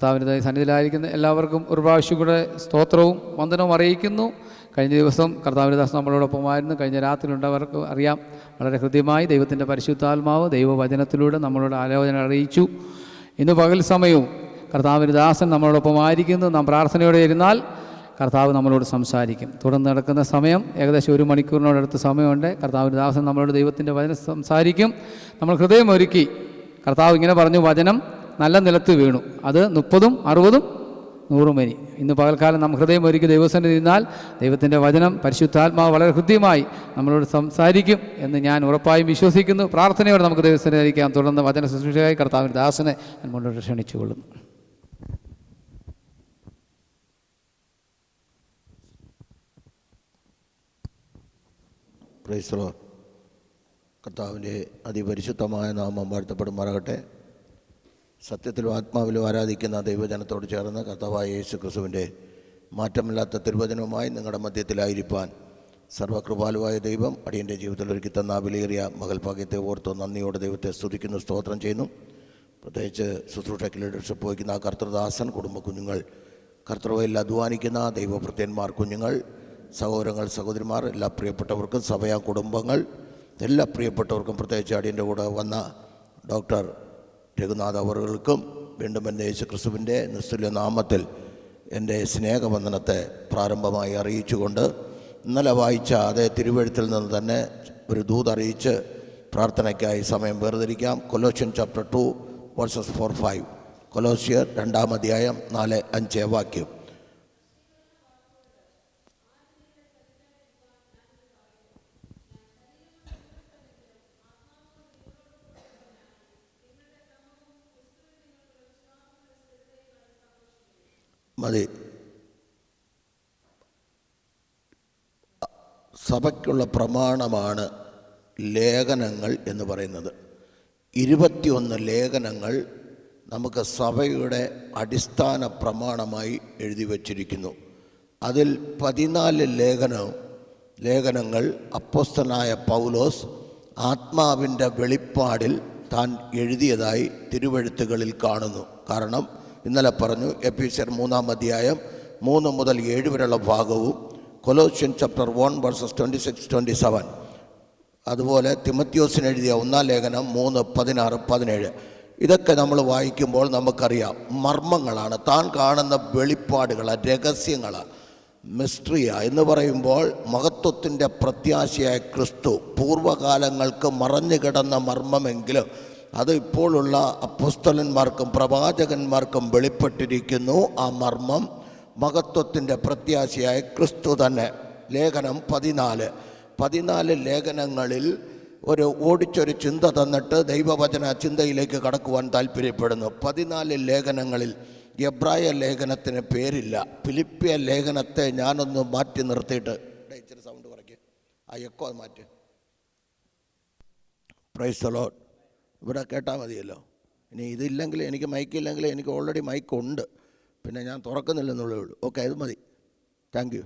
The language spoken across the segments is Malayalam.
കർത്താവിൻ്റെ സന്നിധിയിലായിരിക്കുന്ന എല്ലാവർക്കും ഒരു പ്രാവശ്യം കൂടെ സ്തോത്രവും വന്ദനവും അറിയിക്കുന്നു. കഴിഞ്ഞ ദിവസം കർത്താവിൻ്റെ ദാസൻ നമ്മളോടൊപ്പമായിരുന്നു. കഴിഞ്ഞ രാത്രിയിലുണ്ടവർക്ക് അറിയാം, വളരെ ഹൃദ്യമായി ദൈവത്തിൻ്റെ പരിശുദ്ധാത്മാവ് ദൈവവചനത്തിലൂടെ നമ്മളോട് ആലോചന അറിയിച്ചു. ഇന്ന് പകൽ സമയവും കർത്താവിൻ്റെ ദാസൻ നമ്മളോടൊപ്പമായിരിക്കുന്നു. നാം പ്രാർത്ഥനയോടെ ഇരുന്നാൽ കർത്താവ് നമ്മളോട് സംസാരിക്കും. തുടർന്ന് നടക്കുന്ന സമയം ഏകദേശം 1 മണിക്കൂറിനോടടുത്ത് സമയമുണ്ട്. കർത്താവിൻ്റെ ദാസൻ നമ്മളോട് ദൈവത്തിൻ്റെ വചനം സംസാരിക്കും. നമ്മൾ ഹൃദയം ഒരുക്കി. കർത്താവ് ഇങ്ങനെ പറഞ്ഞു, വചനം നല്ല നിലത്ത് വീണു, അത് 30, 60, 100 മനി. ഇന്ന് പകൽക്കാലം നാം ഹൃദയം ഒരുക്കി ദൈവസന്നിധി നിന്നാൽ ദൈവത്തിൻ്റെ വചനം പരിശുദ്ധാത്മാവ് വളരെ ഹൃദ്യമായി നമ്മളോട് സംസാരിക്കും എന്ന് ഞാൻ ഉറപ്പായും വിശ്വസിക്കുന്നു. പ്രാർത്ഥനയോടെ നമുക്ക് ദൈവസന്നിധിക്കാം. തുടർന്ന് വചന ശുശ്രൂഷയായി കർത്താവിൻ്റെ ദാസനെ ഞാൻ മുന്നോട്ട് ക്ഷണിച്ചുകൊള്ളുന്നു. Price the Lord. കർത്താവിൻ്റെ അതിപരിശുദ്ധമായ നാമം വാഴ്ത്തപ്പെടുമാറാകട്ടെ. സത്യത്തിലും ആത്മാവിലും ആരാധിക്കുന്ന ദൈവജനത്തോട് ചേർന്ന് കർത്താവായ യേശു ക്രിസ്തുവിൻ്റെ മാറ്റമില്ലാത്ത തിരുവചനവുമായി നിങ്ങളുടെ മധ്യത്തിലായിരിക്കാൻ സർവകൃപാലുവായ ദൈവം അടിയൻ്റെ ജീവിതത്തിൽ ഒരുക്കി തന്ന വിലയേറിയ മകൽഭാഗ്യത്തെ ഓർത്ത് നന്ദിയോടെ ദൈവത്തെ സ്തുതിക്കുന്നു, സ്തോത്രം ചെയ്യുന്നു. പ്രത്യേകിച്ച് ശുശ്രൂഷയ്ക്ക് ലീഡർഷിപ്പ് വഹിക്കുന്ന കർത്തൃദാസൻ, കുടുംബ കുഞ്ഞുങ്ങൾ, കർത്തൃവയിൽ അധ്വാനിക്കുന്ന ദൈവഭൃത്യന്മാർ, കുഞ്ഞുങ്ങൾ, സഹോദരങ്ങൾ, സഹോദരിമാർ, എല്ലാ പ്രിയപ്പെട്ടവർക്കും, സഭയാ കുടുംബങ്ങൾ, എല്ലാ പ്രിയപ്പെട്ടവർക്കും, പ്രത്യേകിച്ച് അടിയൻ്റെ കൂടെ വന്ന ഡോക്ടർ രഘുനാഥ് അവറുകൾക്കും വീണ്ടും എൻ്റെ യേശു ക്രിസ്തുവിൻ്റെ നിസ്തുല്യ നാമത്തിൽ എൻ്റെ സ്നേഹവന്ദനത്തെ പ്രാരംഭമായി അറിയിച്ചുകൊണ്ട് ഇന്നലെ വായിച്ച അതേ തിരുവെഴുത്തിൽ നിന്ന് തന്നെ ഒരു ദൂതറിയിച്ച് പ്രാർത്ഥനയ്ക്കായി സമയം വേർതിരിക്കാം. കൊലോഷ്യൻ ചാപ്റ്റർ 2 വേഴ്സസ് 4-5. കൊലോസ്യർ 2-ാം അധ്യായം 4-5 വാക്യം. മതി. സഭയ്ക്കുള്ള പ്രമാണമാണ് ലേഖനങ്ങൾ എന്ന് പറയുന്നത്. 21 ലേഖനങ്ങൾ നമുക്ക് സഭയുടെ അടിസ്ഥാന പ്രമാണമായി എഴുതി വച്ചിരിക്കുന്നു. അതിൽ 14 ലേഖനങ്ങൾ അപ്പോസ്തലനായ പൗലോസ് ആത്മാവിൻ്റെ വെളിപ്പാടിൽ താൻ എഴുതിയതായി തിരുവെഴുത്തുകളിൽ കാണുന്നു. കാരണം ഇന്നലെ പറഞ്ഞു, എഫീസ്യർ 3-ാം അധ്യായം 3 മുതൽ 7 വരെയുള്ള ഭാഗവും, കൊലോസ്യൻ ചാപ്റ്റർ 1 വേഴ്സസ് 26-27, അതുപോലെ തിമത്യോസിന് എഴുതിയ 1-ാം ലേഖനം 3, 16, 17. ഇതൊക്കെ നമ്മൾ വായിക്കുമ്പോൾ നമുക്കറിയാം, മർമ്മങ്ങളാണ്, താൻ കാണുന്ന വെളിപ്പാടുകളാണ്, രഹസ്യങ്ങളാണ്, മിസ്റ്ററിയാണ് എന്ന് പറയുമ്പോൾ മഹത്വത്തിൻ്റെ പ്രത്യാശയായ ക്രിസ്തു പൂർവ്വകാലങ്ങൾക്ക് മറഞ്ഞു കിടന്ന മർമ്മമെങ്കിലും അത് ഇപ്പോഴുള്ള അപ്പോസ്തലന്മാർക്കും പ്രവാചകന്മാർക്കും വെളിപ്പെട്ടിരിക്കുന്നു. ആ മർമ്മം മഹത്വത്തിൻ്റെ പ്രത്യാശയായ ക്രിസ്തു തന്നെ. ലേഖനം 14 ലേഖനങ്ങളിൽ ഓടിച്ചൊരു ചിന്ത തന്നിട്ട് ദൈവവചന ചിന്തയിലേക്ക് കടക്കുവാൻ താല്പര്യപ്പെടുന്നു. 14 ലേഖനങ്ങളിൽ എബ്രായ ലേഖനത്തിന് പേരില്ല. ഫിലിപ്പിയ ലേഖനത്തെ ഞാനൊന്ന് മാറ്റി നിർത്തിയിട്ട്, ഇച്ചിരി സൗണ്ട് കുറയ്ക്കുക, ആ എക്കോ അത് മാറ്റി. Price the Lord. ഇവിടെ കേട്ടാൽ മതിയല്ലോ. ഇനി ഇതില്ലെങ്കിൽ, എനിക്ക് മൈക്കില്ലെങ്കിൽ, എനിക്ക് ഓൾറെഡി മൈക്കുണ്ട്, പിന്നെ ഞാൻ തുറക്കുന്നില്ലെന്നുള്ളേ ഉള്ളൂ. ഓക്കെ, അത് മതി, താങ്ക് യു.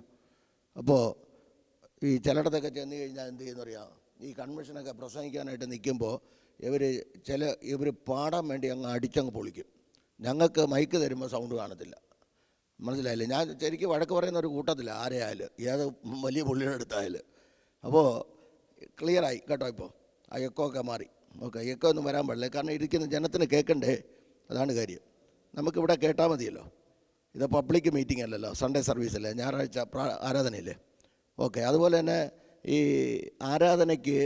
അപ്പോൾ ഈ ചിലയിടത്തൊക്കെ ചെന്ന് കഴിഞ്ഞാൽ എന്ത് ചെയ്യുന്നറിയാം, ഈ കൺവെൻഷനൊക്കെ പ്രസംഗിക്കാനായിട്ട് നിൽക്കുമ്പോൾ ഇവർ പാടാൻ വേണ്ടി അങ്ങ് അടിച്ചങ്ങ് പൊളിക്കും. ഞങ്ങൾക്ക് മൈക്ക് തരുമ്പോൾ സൗണ്ട് കാണത്തില്ല. മനസ്സിലായില്ലേ? ഞാൻ ശരിക്കും വഴക്ക് പറയുന്ന ഒരു കൂട്ടത്തില്ല, ആരെയായാലും, ഏത് വലിയ പുള്ളിയുടെ അടുത്തായാലും. അപ്പോൾ ക്ലിയറായി കേട്ടോ. ഇപ്പോൾ ആ എക്കോ ഒക്കെ മാറി. ഓക്കെ, എക്കോ ഒന്നും വരാൻ പാടില്ല, കാരണം ഇരിക്കുന്ന ജനത്തിന് കേൾക്കണ്ടേ, അതാണ് കാര്യം. നമുക്കിവിടെ കേട്ടാൽ മതിയല്ലോ. ഇത് പബ്ലിക് മീറ്റിംഗ് അല്ലല്ലോ, സൺഡേ സർവീസല്ലേ, ഞായറാഴ്ച ആരാധനയില്ലേ. ഓക്കെ, അതുപോലെ തന്നെ ഈ ആരാധനയ്ക്ക്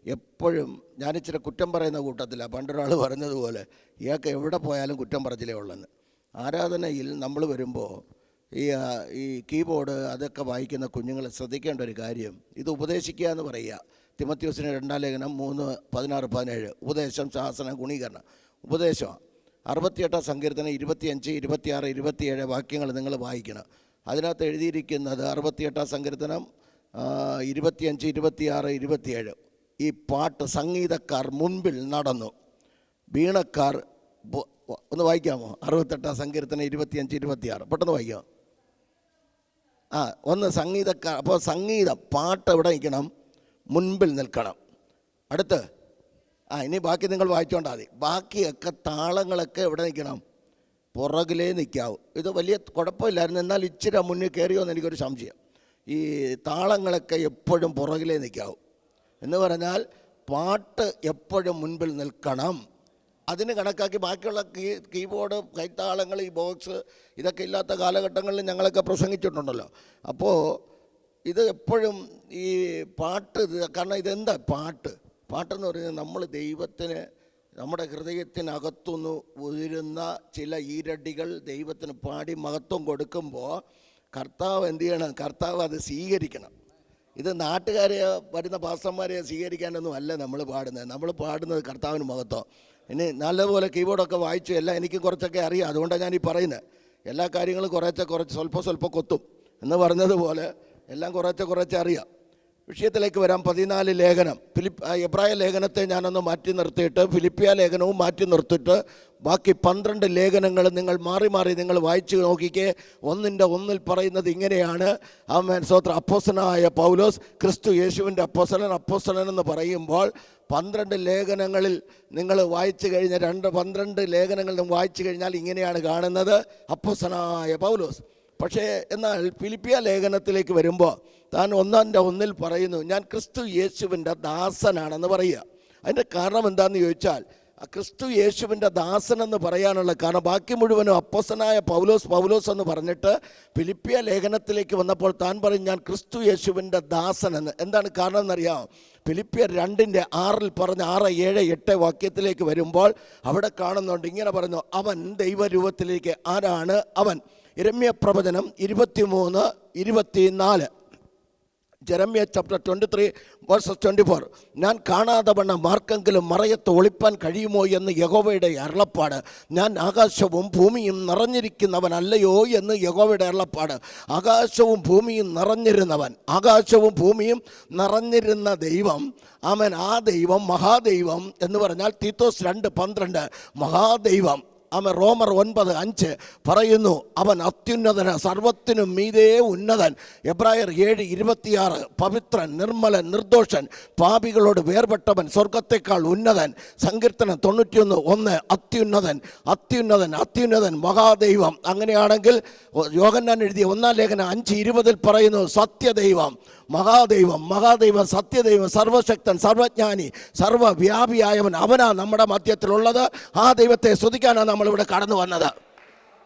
എപ്പോഴും ഞാനിച്ചിരി കുറ്റം പറയുന്ന കൂട്ടത്തില്ല. പണ്ടൊരാൾ പറഞ്ഞതുപോലെ, ഇയാൾക്ക് എവിടെ പോയാലും കുറ്റം പറച്ചിലേ ഉള്ളെന്ന്. ആരാധനയിൽ നമ്മൾ വരുമ്പോൾ ഈ കീബോർഡ് അതൊക്കെ വായിക്കുന്ന കുഞ്ഞുങ്ങൾ ശ്രദ്ധിക്കേണ്ട ഒരു കാര്യം, ഇത് ഉപദേശിക്കുക എന്ന് പറയുക. തിമത്യോസിന് 2-ാം ലേഖനം 3, 16, 17. ഉപദേശം, ശാസനം, ഗുണീകരണം, ഉപദേശമാണ്. 68-ാം സങ്കീർത്തനം 25, 26, 27 വാക്യങ്ങൾ നിങ്ങൾ വായിക്കണം. അതിനകത്ത് എഴുതിയിരിക്കുന്നത് 68-ാം സങ്കീർത്തനം 25, 26, 27. ഈ പാട്ട് സംഗീതക്കാർ മുൻപിൽ നടന്നു, വീണക്കാർ ഒന്ന് വായിക്കാമോ? 68-ാം സങ്കീർത്തനം 25, 26 പെട്ടെന്ന് വായിക്കാം. ഒന്ന് സംഗീതക്കാർ. അപ്പോൾ സംഗീതം, പാട്ട് എവിടെ നിൽക്കണം? മുൻപിൽ നിൽക്കണം. അടുത്ത് ഇനി ബാക്കി നിങ്ങൾ വായിച്ചോണ്ടാൽ മതി. ബാക്കിയൊക്കെ താളങ്ങളൊക്കെ എവിടെ നിൽക്കണം? പുറകിലേ നിൽക്കാവൂ. ഇത് വലിയ കുഴപ്പമില്ലായിരുന്നു, എന്നാൽ ഇച്ചിരി മുന്നിൽ കയറിയോന്ന് എനിക്കൊരു സംശയം. ഈ താളങ്ങളൊക്കെ എപ്പോഴും പുറകിലേ നിൽക്കാവൂ എന്ന് പറഞ്ഞാൽ പാട്ട് എപ്പോഴും മുൻപിൽ നിൽക്കണം. അതിന് കണക്കാക്കി ബാക്കിയുള്ള കീബോർഡ്, കൈത്താളങ്ങൾ, ഈ ബോക്സ് ഇതൊക്കെ ഇല്ലാത്ത കാലഘട്ടങ്ങളിൽ ഞങ്ങളൊക്കെ പ്രസംഗിച്ചിട്ടുണ്ടല്ലോ. അപ്പോൾ ഇത് എപ്പോഴും ഈ പാട്ട്, കാരണം ഇതെന്താ പാട്ടെന്ന് പറയുന്നത് നമ്മൾ ദൈവത്തിന് നമ്മുടെ ഹൃദയത്തിനകത്തുനിന്ന് ഉയരുന്ന ചില ഈരടികൾ ദൈവത്തിന് പാടി മഹത്വം കൊടുക്കുമ്പോൾ കർത്താവ് എന്ത് ചെയ്യണം? കർത്താവ് അത് സ്വീകരിക്കണം. ഇത് നാട്ടുകാരെ വരുന്ന പാസ്റ്റർമാരെ സ്വീകരിക്കാനൊന്നും അല്ല നമ്മൾ പാടുന്നത് കർത്താവിന് മഹത്വം. ഇനി നല്ലതുപോലെ കീബോർഡൊക്കെ വായിച്ചു എല്ലാം എനിക്ക് കുറച്ചൊക്കെ അറിയാം, അതുകൊണ്ടാണ് ഞാനീ പറയുന്നത്. എല്ലാ കാര്യങ്ങളും കുറച്ച് സ്വല്പം കൊത്തും എന്ന് പറഞ്ഞതുപോലെ എല്ലാം കുറച്ച് അറിയാം. വിഷയത്തിലേക്ക് വരാം. 14 ലേഖനം, എബ്രായ ലേഖനത്തെ ഞാനൊന്ന് മാറ്റി നിർത്തിയിട്ട് ഫിലിപ്പിയ ലേഖനവും മാറ്റി നിർത്തിയിട്ട് ബാക്കി 12 ലേഖനങ്ങൾ നിങ്ങൾ മാറി നിങ്ങൾ വായിച്ച് നോക്കിക്കേ. 1:1 പറയുന്നത് ഇങ്ങനെയാണ്. ആമേൻ, സ്തോത്രം. അപ്പോസ്തലനായ പൗലോസ്, ക്രിസ്തു യേശുവിൻ്റെ അപ്പോസ്തലൻ എന്ന് പറയുമ്പോൾ 12 ലേഖനങ്ങളിൽ നിങ്ങൾ വായിച്ചു കഴിഞ്ഞാൽ 12 ലേഖനങ്ങൾ വായിച്ചു കഴിഞ്ഞാൽ ഇങ്ങനെയാണ് കാണുന്നത്, അപ്പോസ്തലനായ പൗലോസ്. പക്ഷേ എന്നാൽ ഫിലിപ്പിയ ലേഖനത്തിലേക്ക് വരുമ്പോൾ താൻ 1:1 പറയുന്നു, ഞാൻ ക്രിസ്തു യേശുവിൻ്റെ ദാസനാണെന്ന് പറയുക. അതിൻ്റെ കാരണം എന്താണെന്ന് ചോദിച്ചാൽ, ക്രിസ്തു യേശുവിൻ്റെ ദാസനെന്ന് പറയാനുള്ള കാരണം ബാക്കി മുഴുവനും അപ്പോസ്തലനായ പൗലോസ് എന്ന് പറഞ്ഞിട്ട് ഫിലിപ്പിയ ലേഖനത്തിലേക്ക് വന്നപ്പോൾ താൻ പറയും ഞാൻ ക്രിസ്തു യേശുവിൻ്റെ ദാസനെന്ന്. എന്താണ് കാരണം എന്നറിയാമോ? ഫിലിപ്പിയർ 2:6 പറഞ്ഞ 6, 7, 8 വാക്യത്തിലേക്ക് വരുമ്പോൾ അവിടെ കാണുന്നുണ്ട്, ഇങ്ങനെ പറയുന്നു, അവൻ ദൈവരൂപത്തിലേക്ക്. ആരാണ് അവൻ? യിരെമ്യാ പ്രവചനം 23:24, ജെറമ്യ ചാപ്റ്റർ 23 വേഴ്സസ് 24. ഞാൻ കാണാതെ വണ്ണം ആർക്കെങ്കിലും മറയത്ത് ഒളിപ്പാൻ കഴിയുമോ എന്ന് യഹോവയുടെ അരുളപ്പാട്. ഞാൻ ആകാശവും ഭൂമിയും നിറഞ്ഞിരിക്കുന്നവനല്ലയോ എന്ന് യഹോവയുടെ അരുളപ്പാട്. ആകാശവും ഭൂമിയും നിറഞ്ഞിരുന്നവൻ, ആകാശവും ഭൂമിയും നിറഞ്ഞിരുന്ന ദൈവം. ആമേൻ. ആ ദൈവം മഹാദൈവം എന്ന് പറഞ്ഞാൽ തീത്തോസ് 2:12 മഹാദൈവം. ആമേൻ. റോമർ 9:5 പറയുന്നു, അവൻ അത്യുന്നതന്, സർവത്തിനും മീതേ ഉന്നതൻ. എബ്രായർ 7:26 പവിത്രൻ, നിർമ്മലൻ, നിർദോഷൻ, പാപികളോട് വേർപെട്ടവൻ, സ്വർഗത്തെക്കാൾ ഉന്നതൻ. സങ്കീർത്തനം 91:1 അത്യുന്നതൻ മഹാദൈവം. അങ്ങനെയാണെങ്കിൽ യോഹന്നാൻ എഴുതിയ 1 ലേഖനം 5:20 പറയുന്നു, സത്യദൈവം, മഹാദൈവം, സത്യദൈവം, സർവശക്തൻ, സർവജ്ഞാനി, സർവവ്യാപിയായവൻ, അവനാ നമ്മുടെ മധ്യത്തിലുള്ളത്. ആ ദൈവത്തെ സ്തുതിക്കാനാണ് നമ്മളിവിടെ കടന്നു വന്നത്.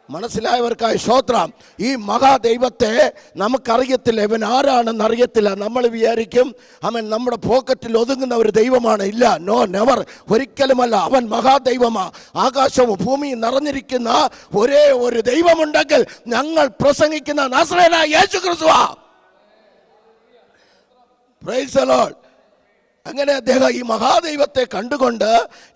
മനസ്സിലായവർക്കായി സ്തോത്രം. ഈ മഹാദൈവത്തെ നമുക്കറിയത്തില്ല, ഇവൻ ആരാണെന്ന് അറിയത്തില്ല. നമ്മൾ വിചാരിക്കും അവൻ നമ്മുടെ പോക്കറ്റിൽ ഒതുങ്ങുന്ന ഒരു ദൈവമാണ്. ഇല്ല, നോ, നെവർ, ഒരിക്കലുമല്ല. അവൻ മഹാദൈവമാ. ആകാശവും ഭൂമിയും നിറഞ്ഞിരിക്കുന്ന ഒരേ ഒരു ദൈവമുണ്ടെങ്കിൽ ഞങ്ങൾ പ്രസംഗിക്കുന്ന നസറേയനായ യേശു ക്രിസ്തുവാ. Praise the Lord. അങ്ങനെ അദ്ദേഹം ഈ മഹാദൈവത്തെ കണ്ടുകൊണ്ട്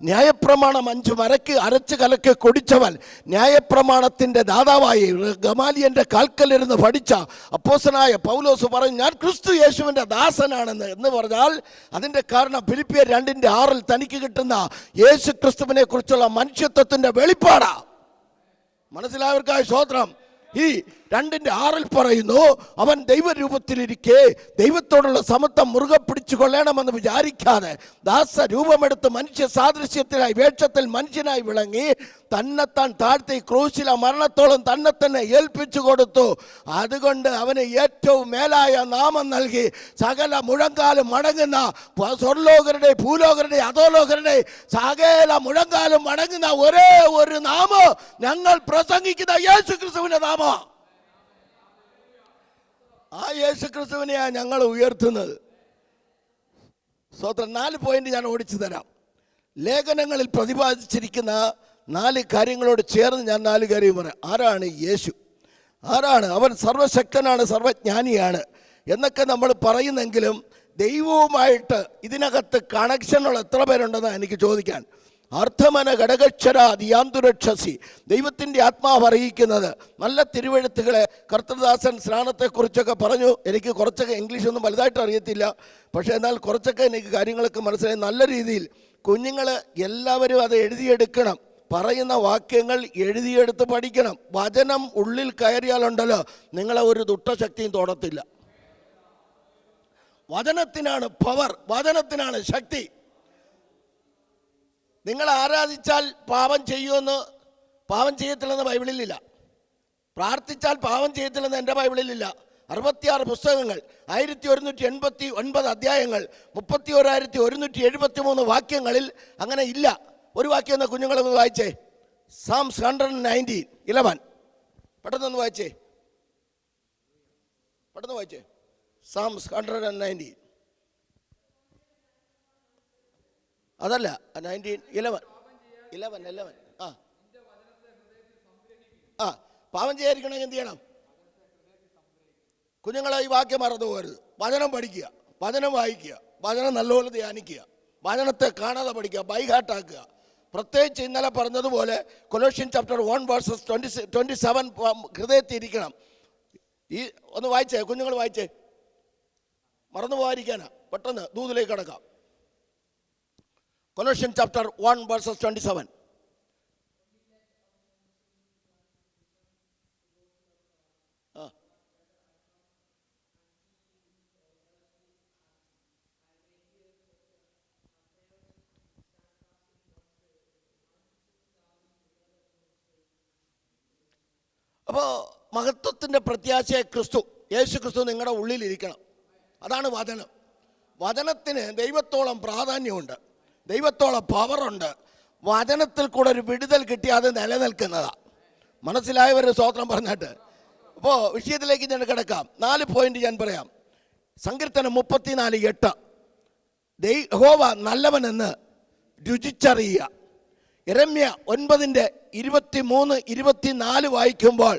ന്യായപ്രമാണം 5 മരക്ക് അരച്ച് കലക്കി കുടിച്ചവൻ, ന്യായപ്രമാണത്തിൻ്റെ ദാതാവായി ഗമാലിയൻ്റെ കാൽക്കലിരുന്ന് പഠിച്ച അപ്പോസ്തലനായ പൗലോസ് പറഞ്ഞു, ഞാൻ ക്രിസ്തു യേശുവിൻ്റെ ദാസനാണെന്ന്. എന്ന് പറഞ്ഞാൽ അതിൻ്റെ കാരണം ഫിലിപ്പിയർ 2:6 തനിക്ക് കിട്ടുന്ന യേശു ക്രിസ്തുവിനെ കുറിച്ചുള്ള മനുഷ്യത്വത്തിൻ്റെ വെളിപ്പാടാ. മനസ്സിലായവർക്കായി സ്തോത്രം. ഈ 2:6 പറയുന്നു, അവൻ ദൈവരൂപത്തിലിരിക്കെ ദൈവത്തോടുള്ള സമത്വം മുറുകെ പിടിച്ചു കൊള്ളണമെന്ന് വിചാരിക്കാതെ ദാസരൂപമെടുത്ത് മനുഷ്യ സാദൃശ്യത്തിലായി വേഷത്തിൽ മനുഷ്യനായി വിളങ്ങി തന്നെത്താൻ താഴ്ത്തി ക്രൂശിലെ മരണത്തോളം തന്നെ തന്നെ ഏൽപ്പിച്ചു കൊടുത്തു. അതുകൊണ്ട് അവന് ഏറ്റവും മേലായ നാമം നൽകി സകല മുഴങ്കാലും മടങ്ങുന്ന, സ്വർലോകരുടെ, ഭൂലോകരുടെ, അധോലോകരുടെ സകല മുഴങ്കാലും മടങ്ങുന്ന ഒരേ ഒരു നാമം ഞങ്ങൾ പ്രസംഗിക്കുന്ന യേശു ക്രിസ്തുവിന്റെ നാമം. ആ യേശു ക്രിസ്തുവിനെയാണ് ഞങ്ങൾ ഉയർത്തുന്നത്. സ്തോത്രം. 4 പോയിന്റ് ഞാൻ ഓടിച്ചു തരാം. ലേഖനങ്ങളിൽ പ്രതിപാദിച്ചിരിക്കുന്ന 4 കാര്യങ്ങളോട് ചേർന്ന് ഞാൻ 4 കാര്യം പറയാം. ആരാണ് യേശു? ആരാണ് അവൻ? സർവശക്തനാണ്, സർവജ്ഞാനിയാണ് എന്നൊക്കെ നമ്മൾ പറയുന്നെങ്കിലും ദൈവവുമായിട്ട് ഇതിനകത്ത് കണക്ഷനുള്ള എത്ര പേരുണ്ടെന്ന് എനിക്ക് ചോദിക്കാൻ. അർത്ഥമന ഘടകക്ഷരാദിയാന്തുരക്ഷസി, ദൈവത്തിൻ്റെ ആത്മാവ് അറിയിക്കുന്നത്. നല്ല തിരുവെഴുത്തുകളെ കർത്തൃദാസൻ സ്നാനത്തെക്കുറിച്ചൊക്കെ പറഞ്ഞു. എനിക്ക് കുറച്ചൊക്കെ ഇംഗ്ലീഷൊന്നും വലുതായിട്ട് അറിയത്തില്ല, പക്ഷേ എന്നാൽ കുറച്ചൊക്കെ എനിക്ക് കാര്യങ്ങളൊക്കെ മനസ്സിലായി. നല്ല രീതിയിൽ കുഞ്ഞുങ്ങൾ എല്ലാവരും അത് എഴുതിയെടുക്കണം. പറയുന്ന വാക്യങ്ങൾ എഴുതിയെടുത്ത് പഠിക്കണം. വചനം ഉള്ളിൽ കയറിയാലുണ്ടല്ലോ നിങ്ങളെ ഒരു ദുഷ്ടശക്തിയും തൊടത്തില്ല. വചനത്തിനാണ് പവർ, വചനത്തിനാണ് ശക്തി. നിങ്ങൾ ആരാധിച്ചാൽ പാപം ചെയ്യുമെന്ന് പാവം ചെയ്യത്തില്ലെന്ന് ബൈബിളിലില്ല. പ്രാർത്ഥിച്ചാൽ പാവം ചെയ്യത്തില്ലെന്ന് എൻ്റെ ബൈബിളിലില്ല. 66 പുസ്തകങ്ങൾ, 1189 അധ്യായങ്ങൾ, 31,173 വാക്യങ്ങളിൽ അങ്ങനെ ഇല്ല. ഒരു വാക്യം ഒന്ന് കുഞ്ഞുങ്ങളൊന്ന് വായിച്ചേ. സാംസ് 119:11 പെട്ടെന്നൊന്ന് വായിച്ചേ, പെട്ടെന്ന് വായിച്ചേ. സാംസ് 119 അതല്ല 11 ആ പാവം ചെയ്യാതിരിക്കണമെങ്കിൽ എന്ത് ചെയ്യണം? കുഞ്ഞുങ്ങളെ ഈ വാക്യം മറന്നു പോകരുത്. വചനം പഠിക്കുക, വചനം വായിക്കുക, വചനം നല്ലപോലെ ധ്യാനിക്കുക, വചനത്തെ കാണാതെ പഠിക്കുക, ബൈഹാർട്ടാക്കുക. പ്രത്യേകിച്ച് ഇന്നലെ പറഞ്ഞതുപോലെ കൊലോഷ്യൻ ചാപ്റ്റർ 1:27 ഹൃദയത്തിൽ ഇരിക്കണം. ഈ ഒന്ന് വായിച്ചേ കുഞ്ഞുങ്ങൾ, വായിച്ചേ, മറന്നു പോകാതിരിക്കാനാ. പെട്ടെന്ന് ദൂതിലേക്ക് കടക്കാം. കൊലോഷ്യൻ ചാപ്റ്റർ 1:27. അപ്പോൾ മഹത്വത്തിൻ്റെ പ്രത്യാശയെ ക്രിസ്തു, യേശു ക്രിസ്തു നിങ്ങളുടെ ഉള്ളിലിരിക്കണം. അതാണ് വചനം. വചനത്തിന് ദൈവത്തോളം പ്രാധാന്യമുണ്ട്, ദൈവത്തോളം പവറുണ്ട്. വചനത്തിൽ കൂടെ ഒരു വിടുതൽ കിട്ടി അത് നിലനിൽക്കുന്നതാണ്. മനസ്സിലായവരുടെ സ്തോത്രം പറഞ്ഞിട്ട് അപ്പോൾ വിഷയത്തിലേക്ക് ഞാൻ കിടക്കാം. 4 പോയിന്റ് ഞാൻ പറയാം. സങ്കീർത്തനം 34:8 യഹോവ നല്ലവനെന്ന് രുചിച്ചറിയുക. യെരമ്യ 9:23-24 വായിക്കുമ്പോൾ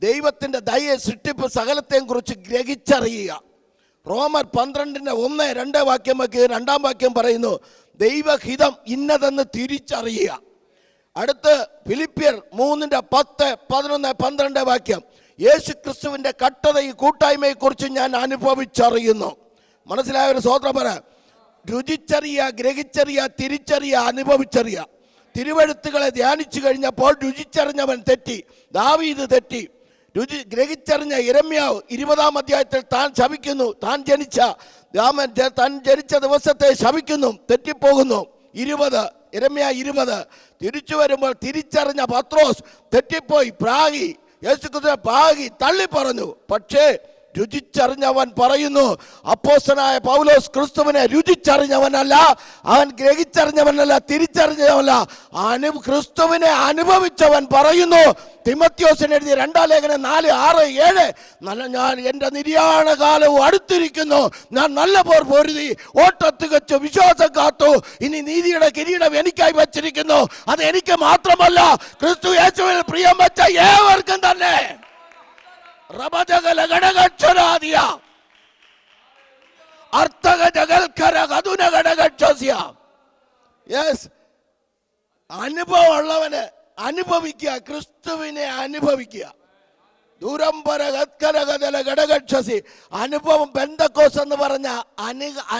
ദൈവത്തിൻ്റെ ദയ, സൃഷ്ടിപ്പ്, സകലത്തെയും കുറിച്ച് ഗ്രഹിച്ചറിയുക. റോമർ 12:1-2 വാക്യം വയ്ക്കുക. 2-ാം വാക്യം പറയുന്നു ദൈവഹിതം ഇന്നതെന്ന് തിരിച്ചറിയുക. അടുത്ത് ഫിലിപ്പിയർ 3:10-11-12 വാക്യം യേശു ക്രിസ്തുവിൻ്റെ കട്ടതയും കൂട്ടായ്മയെക്കുറിച്ച് ഞാൻ അനുഭവിച്ചറിയുന്നു. മനസ്സിലായൊരു സ്തോത്രം പറ. രുചിച്ചറിയുക, ഗ്രഹിച്ചറിയുക, തിരിച്ചറിയുക, അനുഭവിച്ചറിയുക. തിരുവെഴുത്തുകളെ ധ്യാനിച്ചു കഴിഞ്ഞപ്പോൾ രുചിച്ചറിഞ്ഞവൻ തെറ്റി, ദാവീദ് തെറ്റി. ഗ്രഹിച്ചറിഞ്ഞ യിരെമ്യാവ് 20-ാം അധ്യായത്തിൽ താൻ ശപിക്കുന്നു, താൻ ജനിച്ച ദിവസത്തെ ശപിക്കുന്നു, തെറ്റിപ്പോകുന്നു. 20 യിരെമ്യാ 20 തിരിച്ചു വരുമ്പോൾ തിരിച്ചറിഞ്ഞ പത്രോസ് തെറ്റിപ്പോയി, പ്രാഗി, യേശുക്രിസ്തുവിനെ പ്രാഗി തള്ളി പറഞ്ഞു. പക്ഷേ രുചിച്ചറിഞ്ഞവൻ പറയുന്നു, അപ്പോസ്തലനായ പൗലോസ് ക്രിസ്തുവിനെ രുചിച്ചറിഞ്ഞവനല്ല, അവൻ ഗ്രഹിച്ചറിഞ്ഞവനല്ല, തിരിച്ചറിഞ്ഞവനല്ല, ക്രിസ്തുവിനെ അനുഭവിച്ചവൻ പറയുന്നു. തിമോത്തിയോസിന് എഴുതിയ 2-ാം ലേഖനം 4:6-7 ഞാൻ എൻ്റെ നിര്യാണ കാലവും അടുത്തിരിക്കുന്നു, ഞാൻ നല്ല പോർ പൊരുതി, ഓട്ടത്തികച്ചു, വിശ്വാസം കാത്തു, ഇനി നീതിയുടെ കിരീടം എനിക്കായി വച്ചിരിക്കുന്നു. അത് എനിക്ക് മാത്രമല്ല, ക്രിസ്തു യേശുവിൽ പ്രിയം വെച്ച ഏവർക്കും തന്നെ. അനുഭവം ഉള്ളവന് അനുഭവിക്കുക, ക്രിസ്തുവിനെ അനുഭവിക്കുക. അനുഭവം പെന്തക്കോസ് എന്ന് പറഞ്ഞ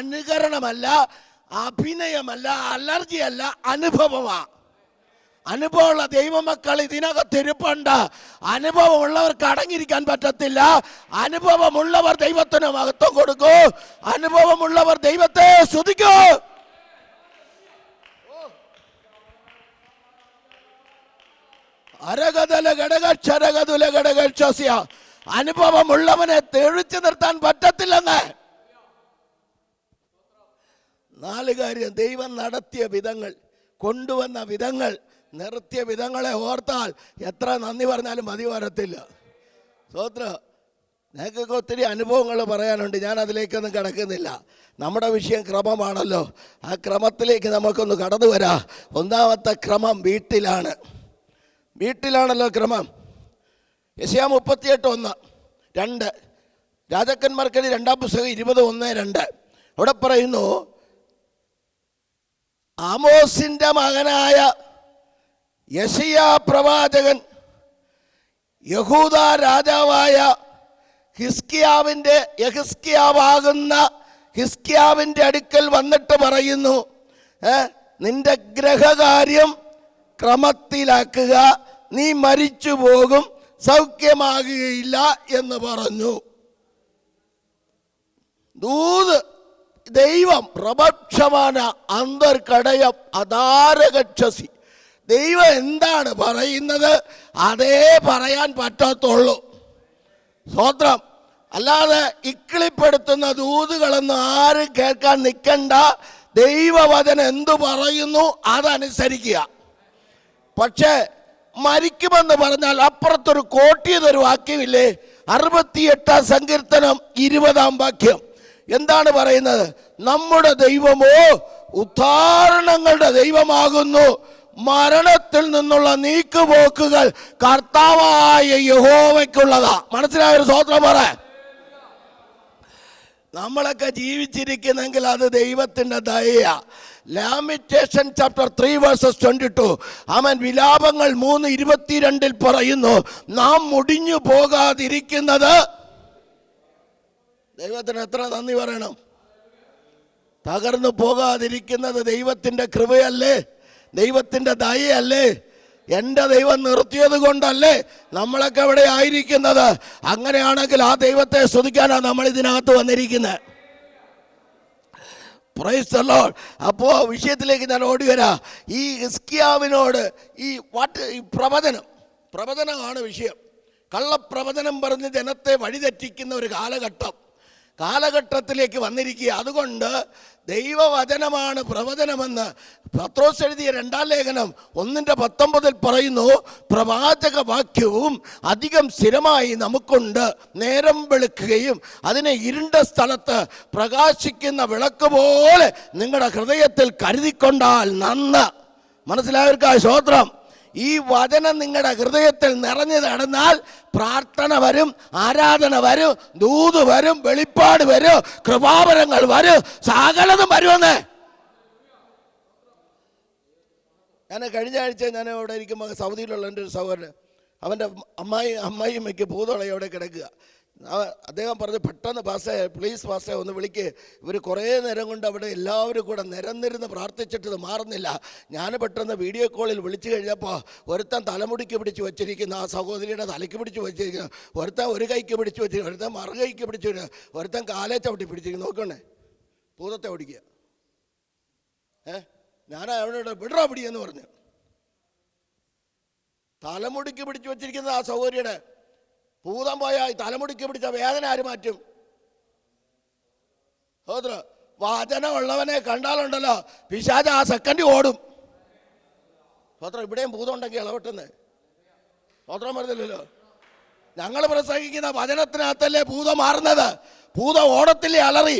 അനുകരണമല്ല, അഭിനയമല്ല, അലർജിയല്ല, അനുഭവമാണ്. അനുഭവമുള്ള ദൈവമക്കൾ ഇതിനകത്തിരിപ്പുണ്ട്. അനുഭവമുള്ളവർക്ക് അടങ്ങിയിരിക്കാൻ പറ്റത്തില്ല. അനുഭവമുള്ളവർ ദൈവത്തിന് മഹത്വം കൊടുക്കൂ, അനുഭവമുള്ളവർ ദൈവത്തെ സ്തുതിക്കൂ. അനുഭവമുള്ളവനെ തെളിച്ചു നിർത്താൻ പറ്റത്തില്ലെന്ന്. 4 കാര്യം ദൈവം നടത്തിയ വിധങ്ങൾ, കൊണ്ടുവന്ന വിധങ്ങൾ, നിർത്തിയ വിധങ്ങളെ ഓർത്താൽ എത്ര നന്ദി പറഞ്ഞാലും മതി വരത്തില്ല. സ്തോത്രം. ഞങ്ങൾക്കൊക്കെ ഒത്തിരി അനുഭവങ്ങൾ പറയാനുണ്ട്, ഞാൻ അതിലേക്കൊന്നും കടക്കുന്നില്ല. നമ്മുടെ വിഷയം ക്രമമാണല്ലോ, ആ ക്രമത്തിലേക്ക് നമുക്കൊന്ന് കടന്നു വരാം. 1-ാമത്തെ ക്രമം വീട്ടിലാണല്ലോ ക്രമം. യെശയ്യാ 38:1-2 രാജാക്കന്മാർക്കെഴുതിയ 2-ാം പുസ്തകം 20:1-2 അവിടെ പറയുന്നു, ആമോസിൻ്റെ മകനായ യെശയ്യാ പ്രവാചകൻ യഹൂദ രാജാവായ ഹിസ്കിയാവിൻ്റെ അടുക്കൽ വന്നിട്ട് പറയുന്നു, നിന്റെ ഗ്രഹകാര്യം ക്രമത്തിലാക്കുക, നീ മരിച്ചു പോകും, സൗഖ്യമാകുകയില്ല എന്ന് പറഞ്ഞു. ദൈവം പ്രപക്ഷമാന അന്തർകടയം അധാരകക്ഷസി. ദൈവം എന്താണ് പറയുന്നത് അതേ പറയാൻ പറ്റത്തുള്ളൂ. സ്തോത്രം. അല്ലാതെ ഇക്കിളിപ്പെടുത്തുന്ന ദൂതുകളൊന്നും ആരും കേൾക്കാൻ നിൽക്കണ്ട. ദൈവവചനം എന്തു പറയുന്നു അതനുസരിക്കുക. പക്ഷേ മരിക്കുമെന്ന് പറഞ്ഞാൽ അപ്പുറത്തൊരു കോട്ടിയതൊരു വാക്യമില്ലേ? 68 സങ്കീർത്തനം 20 വാക്യം എന്താണ് പറയുന്നത്? നമ്മുടെ ദൈവമോ ഉദ്ധാരണങ്ങളുടെ ദൈവമാകുന്നു, മരണത്തിൽ നിന്നുള്ള നീക്കുപോക്കുകൾ കർത്താവായ യഹോവയ്ക്കുള്ളതാ. മനസ്സിലായൊരു സ്തോത്രം പറ. നമ്മളൊക്കെ ജീവിച്ചിരിക്കുന്നെങ്കിൽ അത് ദൈവത്തിൻ്റെ ദയയാ. ലാമിറ്റേഷൻ ചാപ്റ്റർ 3 വേഴ്സസ് 22. അവൻ വിലാപങ്ങൾ 3:22 പറയുന്നു, നാം മുടിഞ്ഞു പോകാതിരിക്കുന്നത്. ദൈവത്തിന് എത്ര നന്ദി പറയണം. തകർന്നു പോകാതിരിക്കുന്നത് ദൈവത്തിൻ്റെ കൃപയല്ലേ, ദൈവത്തിൻ്റെ ദയയല്ലേ? എൻ്റെ ദൈവം നിർത്തിയത് കൊണ്ടല്ലേ നമ്മളൊക്കെ ഇവിടെ ആയിരിക്കുന്നത്. അങ്ങനെയാണെങ്കിൽ ആ ദൈവത്തെ സ്തുതിക്കാനാണ് നമ്മൾ ഇതിനകത്ത് വന്നിരിക്കുന്നത്. Price the Lord. അപ്പോൾ വിഷയത്തിലേക്ക് ഞാൻ ഓടി വരാം. ഈ ഹിസ്കിയാവിനോട് ഈ പ്രവചനമാണ് വിഷയം. കള്ളപ്രവചനം പറഞ്ഞ് ജനത്തെ വഴിതെറ്റിക്കുന്ന ഒരു കാലഘട്ടത്തിലേക്ക് വന്നിരിക്കുക. അതുകൊണ്ട് ദൈവവചനമാണ് പ്രവചനമെന്ന് പത്രോസ് എഴുതിയ 2 ലേഖനം 1:19 പറയുന്നു. പ്രവാചക വാക്യവും അധികം സ്ഥിരമായി നമുക്കുണ്ട്, നേരം വെളുക്കുകയും അതിനെ ഇരുണ്ട സ്ഥലത്ത് പ്രകാശിക്കുന്ന വിളക്ക് പോലെ നിങ്ങളുടെ ഹൃദയത്തിൽ കരുതിക്കൊണ്ടാൽ നന്ന്. മനസ്സിലായവർക്കായി സ്തോത്രം. ഈ വചനം നിങ്ങളുടെ ഹൃദയത്തിൽ നിറഞ്ഞു നടന്നാൽ പ്രാർത്ഥന വരും, ആരാധന വരും, ദൂത് വരും, വെളിപ്പാട് വരും, കൃപാവരങ്ങൾ വരും, സകലതും വരുമെന്ന്. ഞാൻ കഴിഞ്ഞ ആഴ്ച ഞാൻ ഇവിടെ ഇരിക്കുമ്പോൾ സൗദിയിലുള്ള എൻ്റെ ഒരു സഹോദരൻ, അവൻ്റെ അമ്മായിമ്മയ്ക്ക് ഭൂതോളം അവിടെ കിടക്കുക. അദ്ദേഹം പറഞ്ഞു, പെട്ടെന്ന് പ്ലീസ് പാസ്റ്റേ ഒന്ന് വിളിക്ക്. ഇവർ കുറേ നേരം കൊണ്ട് അവിടെ എല്ലാവരും കൂടെ നിരന്നിരുന്ന് പ്രാർത്ഥിച്ചിട്ട് ഇത് മാറുന്നില്ല. ഞാൻ പെട്ടെന്ന് വീഡിയോ കോളിൽ വിളിച്ചു കഴിഞ്ഞപ്പോൾ ഒരുത്തൻ തലമുടിക്ക് പിടിച്ച് വെച്ചിരിക്കുന്ന, ആ സഹോദരിയുടെ തലയ്ക്ക് പിടിച്ച് വെച്ചിരിക്കുന്നു, ഒരുത്തൻ ഒരു കൈക്ക് പിടിച്ച് വെച്ചിരിക്കുന്നു, ഒരുത്തൻ മറുകൈക്ക് പിടിച്ചിരിക്കുന്നു, ഒരുത്തൻ കാലേ ചവിട്ടി പിടിച്ചിരിക്കുന്നു. നോക്കണേ, ഭൂതത്തെ ഓടിക്കുക. ഞാൻ അവനോട് വിടറാ പിടിയെന്ന് പറഞ്ഞു. തലമുടിക്ക് പിടിച്ച് വെച്ചിരിക്കുന്നത് ആ സഹോദരിയുടെ. ഭൂതം പോയാൽ തലമുടിക്ക് പിടിച്ച വേദന ആര് മാറ്റും? വചനമുള്ളവനെ കണ്ടാലുണ്ടല്ലോ പിശാച് ആ സെക്കൻഡ് ഓടും. ഇവിടെയും ഭൂതം ഉണ്ടെങ്കിൽ ഇളവട്ടെന്ന് സ്വത്രം പറഞ്ഞില്ലല്ലോ. ഞങ്ങൾ പ്രസംഗിക്കുന്ന വചനത്തിനകത്തല്ലേ ഭൂതം മാറുന്നത്. ഭൂതം ഓടത്തില്ലേ അലറി.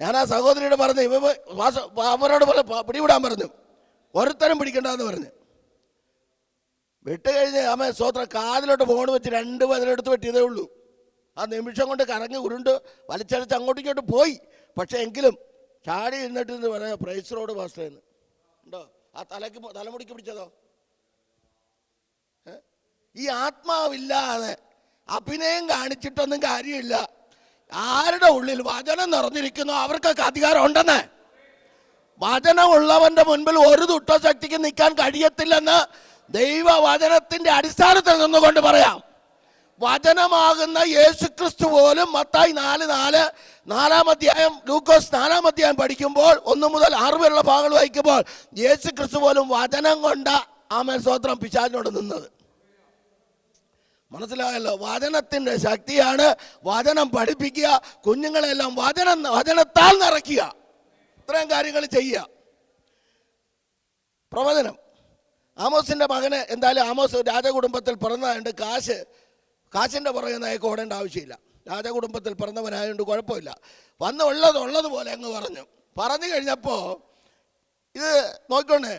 ഞാൻ ആ സഹോദരിയോട് പറഞ്ഞു, അവരോട് പിടിവിടാൻ പറഞ്ഞു. ഒരുത്തരം പിടിക്കണ്ടെന്ന് പറഞ്ഞു. വിട്ട് കഴിഞ്ഞ് അമ്മ സ്വത്ര കാതിലോട്ട് ഫോൺ വെച്ച് 2 ബദലെടുത്ത് വെട്ടിയതേ ഉള്ളൂ. ആ നിമിഷം കൊണ്ട് കറങ്ങി ഉരുണ്ട് വലിച്ചടിച്ച് അങ്ങോട്ടും ഇങ്ങോട്ടും പോയി. പക്ഷെ എങ്കിലും ചാടി ഇരുന്നിട്ട് പറയാം, പ്രൈസ് റോഡ് പാസ്റ്റേന്ന് ഉണ്ടോ? ആ തലമുടിക്ക് പിടിച്ചതോ? ഈ ആത്മാവില്ലാതെ അഭിനയം കാണിച്ചിട്ടൊന്നും കാര്യമില്ല. ആരുടെ ഉള്ളിൽ വചനം നിറഞ്ഞിരിക്കുന്നു അവർക്കൊക്കെ അധികാരം ഉണ്ടെന്ന്. വചനമുള്ളവന്റെ മുൻപിൽ ഒരു ദുഷ്ടശക്തിക്ക് നിൽക്കാൻ കഴിയത്തില്ലെന്ന് ദൈവവചനത്തിന്റെ അടിസ്ഥാനത്തിൽ നിന്നുകൊണ്ട് പറയാം. വചനമാകുന്ന യേശുക്രിസ്തു പോലും മത്തായി 4:4, 4-ാം അധ്യായം, ലൂക്കോസ് 4-ാം അധ്യായം പഠിക്കുമ്പോൾ 1 മുതൽ 6 വരെയുള്ള ഭാഗങ്ങൾ വായിക്കുമ്പോൾ യേശുക്രിസ്തു പോലും വചനം കൊണ്ട് ആമേൻ സ്തോത്രം പിശാചിനോട് നിന്നത്. മനസ്സിലായല്ലോ? വചനത്തിന്റെ ശക്തിയാണ്. വചനം പഠിപ്പിക്കുക, കുഞ്ഞുങ്ങളെല്ലാം വചനത്താൽ നിറയ്ക്കുക, ഇത്രയും കാര്യങ്ങൾ ചെയ്യുക. പ്രവചനം. ആമോസിന്റെ മകന് എന്തായാലും ആമോസ് രാജകുടുംബത്തിൽ പിറന്നതായതുകൊണ്ട് കാശിന്റെ പുറകെ നയക്ക് ഓടേണ്ട ആവശ്യമില്ല. രാജകുടുംബത്തിൽ പിറന്നവനായതുകൊണ്ട് കുഴപ്പമില്ല. ഉള്ളതുപോലെ അങ്ങ് പറഞ്ഞു കഴിഞ്ഞപ്പോൾ ഇത് നോക്കണേ,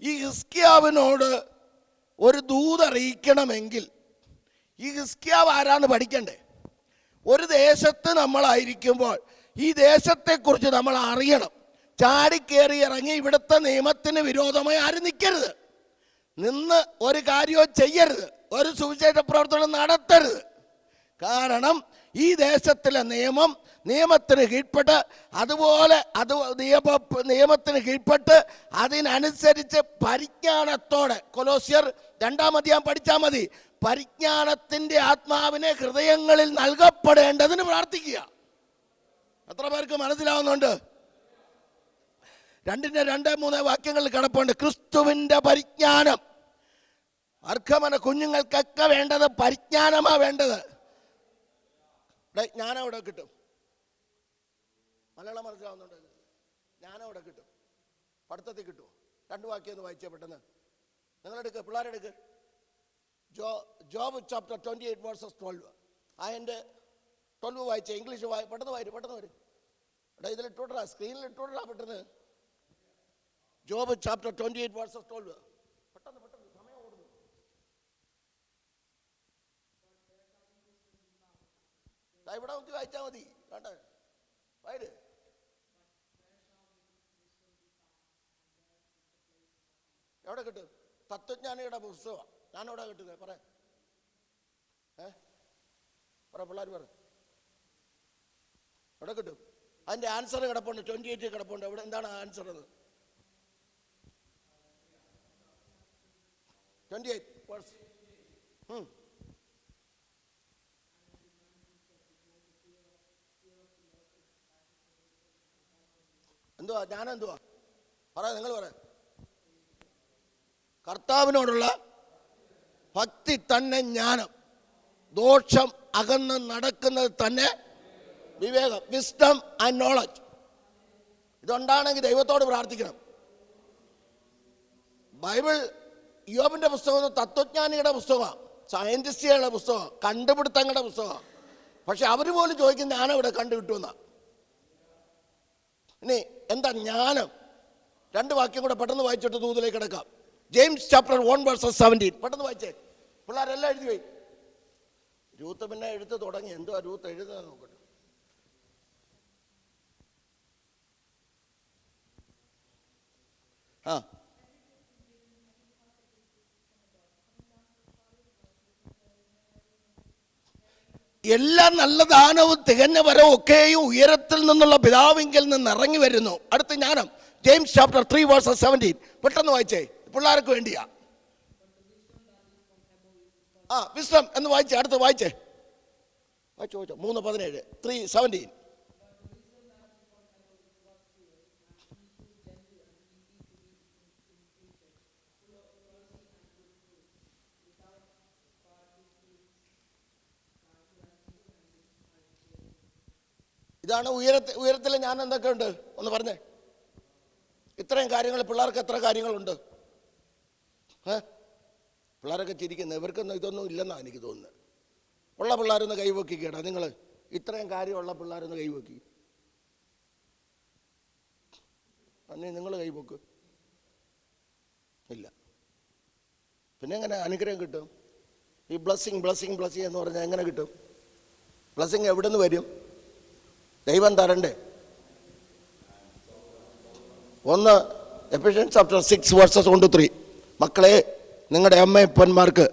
ഈ ഹിസ്കിയാവിനോട് ഒരു ദൂതറിയിക്കണമെങ്കിൽ ഈ ഹിസ്കിയാവ് ആരാന്ന് പഠിക്കണ്ടേ? ഒരു ദേശത്ത് നമ്മളായിരിക്കുമ്പോൾ ഈ ദേശത്തെക്കുറിച്ച് നമ്മൾ അറിയണം. ചാടിക്കേറി ഇറങ്ങി ഇവിടുത്തെ നിയമത്തിന് വിരോധമായി ആരും നിൽക്കരുത്, നിന്ന് ഒരു കാര്യവും ചെയ്യരുത്, ഒരു സുവിശേഷ പ്രവർത്തനം നടത്തരുത്. കാരണം ഈ ദേശത്തിലെ നിയമത്തിന് കീഴ്പ്പെട്ട് അതുപോലെ നിയമത്തിന് കീഴ്പ്പെട്ട് അതിനനുസരിച്ച് പരിജ്ഞാനത്തോടെ, കൊലോസ്യർ 2-ാം അധ്യായം പഠിച്ചാൽ മതി, പരിജ്ഞാനത്തിൻ്റെ ആത്മാവിനെ ഹൃദയങ്ങളിൽ നൽകപ്പെടേണ്ടതിന് പ്രാർത്ഥിക്കുക. എത്ര പേർക്ക് മനസ്സിലാവുന്നുണ്ട്? 2:3 വാക്യങ്ങളിൽ കിടപ്പുണ്ട്. ക്രിസ്തുവിൻ്റെ പരിജ്ഞാനം. അർഖമന കുഞ്ഞുങ്ങൾക്കൊക്കെ വേണ്ടത് പരിജ്ഞാനമാണ് വേണ്ടത്. ജ്ഞാനം അവിടെ കിട്ടും. മലയാളം മനസ്സിലാവുന്നുണ്ട്? ജ്ഞാനം അവിടെ കിട്ടും. പഠിത്തത്തിൽ കിട്ടുമോ? 2 വാക്യം ഒന്ന് വായിച്ചേ പെട്ടെന്ന്. നിങ്ങളെടുക്ക്, പിള്ളേരെടുക്ക്. Job chapter 28 verses 12. അതിൻ്റെ 12 വായിച്ചേ. ഇംഗ്ലീഷ് പെട്ടെന്ന് വരും. ഇതിൽ ഇട്ടോട്ടാ, സ്ക്രീനിൽ ഇട്ടോട്ടാ പെട്ടെന്ന്. Job chapter 28 verses 12. പെട്ടെന്ന് സമയം ഓടുന്നു. ഇവിടെ നോക്കി വായിച്ചാൽ മതി. വേണ്ട വയറ്. എവിടെ കിട്ടും? തത്വജ്ഞാനിയുടെ പുസ്തകമാണ്. ഞാനെവിടെ കിട്ടുന്നത്? പറ പിള്ളേർ പറ. എവിടെ കിട്ടും? അതിൻ്റെ ആൻസർ കിടപ്പുണ്ട്. 28 കിടപ്പുണ്ട്. അവിടെ എന്താണ് ആൻസർ? അത് 28 വേഴ്സ്. എന്തുവാ ജ്ഞാനം? എന്തുവാ പറ, നിങ്ങൾ പറ. കർത്താവിനോടുള്ള ഭക്തി തന്നെ ജ്ഞാനം. ദോഷം അകന്ന് നടക്കുന്നത് തന്നെ വിവേകം. Wisdom and knowledge. ഇതുണ്ടാണെങ്കിൽ ദൈവത്തോട് പ്രാർത്ഥിക്കണം. ബൈബിൾ യോബിന്റെ പുസ്തകം തത്വജ്ഞാനിയുടെ പുസ്തകമാണ്, സയന്റിസ്റ്റുകളുടെ പുസ്തകമാണ്, കണ്ടുപിടുത്തങ്ങളുടെ പുസ്തകമാണ്. പക്ഷെ അവർ പോലും ചോദിക്കുന്ന ജ്ഞാനം ഇവിടെ കണ്ടുകിട്ടുമെന്നാ. ഇനി എന്താ ജ്ഞാനം? 2 വാക്യം കൂടെ പെട്ടെന്ന് വായിച്ചിട്ട് ദൂതിലേക്ക് കിടക്കാം. James chapter 1 versus 17. പെട്ടെന്ന് വായിച്ചേ. പിള്ളേരെല്ലാം എഴുതി പോയി. രൂത്ത് പിന്നെ എഴുത്ത് തുടങ്ങി. എന്തുവാ രൂത്ത് എഴുതുന്നത് നോക്കട്ടെ. എല്ലാ നല്ല ദാനവും തികഞ്ഞ വരവും ഒക്കെയും ഉയരത്തിൽ നിന്നുള്ള പിതാവിങ്കിൽ നിന്ന് ഇറങ്ങി വരുന്നു. അടുത്ത ജ്ഞാനം ജെയിംസ് ചാപ്റ്റർ 3 വേഴ്സസ് 17. പെട്ടെന്ന് വായിച്ചേ, പിള്ളേർക്ക് വേണ്ടിയാ. വിസ്ഡം എന്ന് വായിച്ചേ. അടുത്ത് വായിച്ചേ. 3:17 3:17. ഇതാണ് ഉയരത്തിലെ ഞാൻ. എന്തൊക്കെ ഉണ്ട് ഒന്ന് പറഞ്ഞേ. ഇത്രയും കാര്യങ്ങൾ. പിള്ളേർക്ക് എത്ര കാര്യങ്ങളുണ്ട്? പിള്ളേരൊക്കെ ചിരിക്കുന്നത്. ഇവർക്കൊന്നും ഇതൊന്നും ഇല്ലെന്നാണ് എനിക്ക് തോന്നുന്നത്. ഉള്ള പിള്ളേരൊന്ന് കൈവക്കി കേട്ടാ. നിങ്ങൾ ഇത്രയും കാര്യമുള്ള പിള്ളേരൊന്ന് കൈവക്കി. അന്നേ നിങ്ങൾ കൈവക്ക്. ഇല്ല. പിന്നെ എങ്ങനെ അനുഗ്രഹം കിട്ടും? ഈ ബ്ലസ്സിങ് എന്ന് പറഞ്ഞാൽ എങ്ങനെ കിട്ടും? ബ്ലസ്സിങ് എവിടെ നിന്ന് വരും? ദൈവം തരണ്ടേ? 1 എഫെസ്യൻസ് ചാപ്റ്റർ 6 വേഴ്സസ് 1-3. മക്കളെ, നിങ്ങളുടെ അമ്മയപ്പന്മാർക്ക്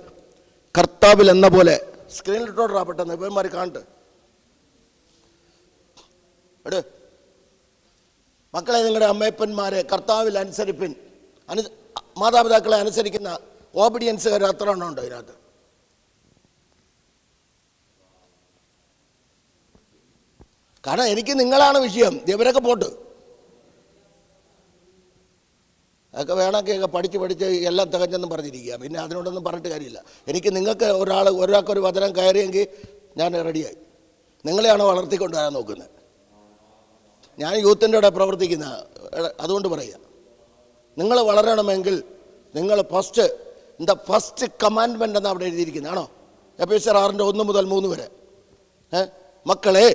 കർത്താവിൽ എന്ന പോലെ. സ്ക്രീനിലിട്ടോടാ പെട്ടെന്ന്, ഇവന്മാർ കാണട്ടെ. മക്കളെ, നിങ്ങളുടെ അമ്മയപ്പന്മാരെ കർത്താവിൽ അനുസരിപ്പിൻ. മാതാപിതാക്കളെ അനുസരിക്കുന്ന ഓബിഡിയൻസുകാർ അത്ര എണ്ണം ഉണ്ടോ ഇതിനകത്ത്? കാരണം എനിക്ക് നിങ്ങളാണ് വിഷയം. ഇവരൊക്കെ പോട്ട് അതൊക്കെ വേണമെങ്കിൽ പഠിച്ച് എല്ലാം തികഞ്ഞെന്നും പറഞ്ഞിരിക്കുക. പിന്നെ അതിനോടൊന്നും പറഞ്ഞിട്ട് കാര്യമില്ല. എനിക്ക് നിങ്ങൾക്ക് ഒരാൾക്കൊരു വചനം കയറിയെങ്കിൽ ഞാൻ റെഡിയായി. നിങ്ങളെയാണ് വളർത്തിക്കൊണ്ടുവരാൻ നോക്കുന്നത്. ഞാൻ യൂത്തിൻ്റെ കൂടെ പ്രവർത്തിക്കുന്ന, അതുകൊണ്ട് പറയുക, നിങ്ങൾ വളരണമെങ്കിൽ നിങ്ങൾ ഫസ്റ്റ് കമാൻഡ്മെൻ്റ് എന്നാണ് അവിടെ എഴുതിയിരിക്കുന്നത്. ആണോ? എഫെസ്യർ 6:1 മുതൽ 3 വരെ. മക്കളെ,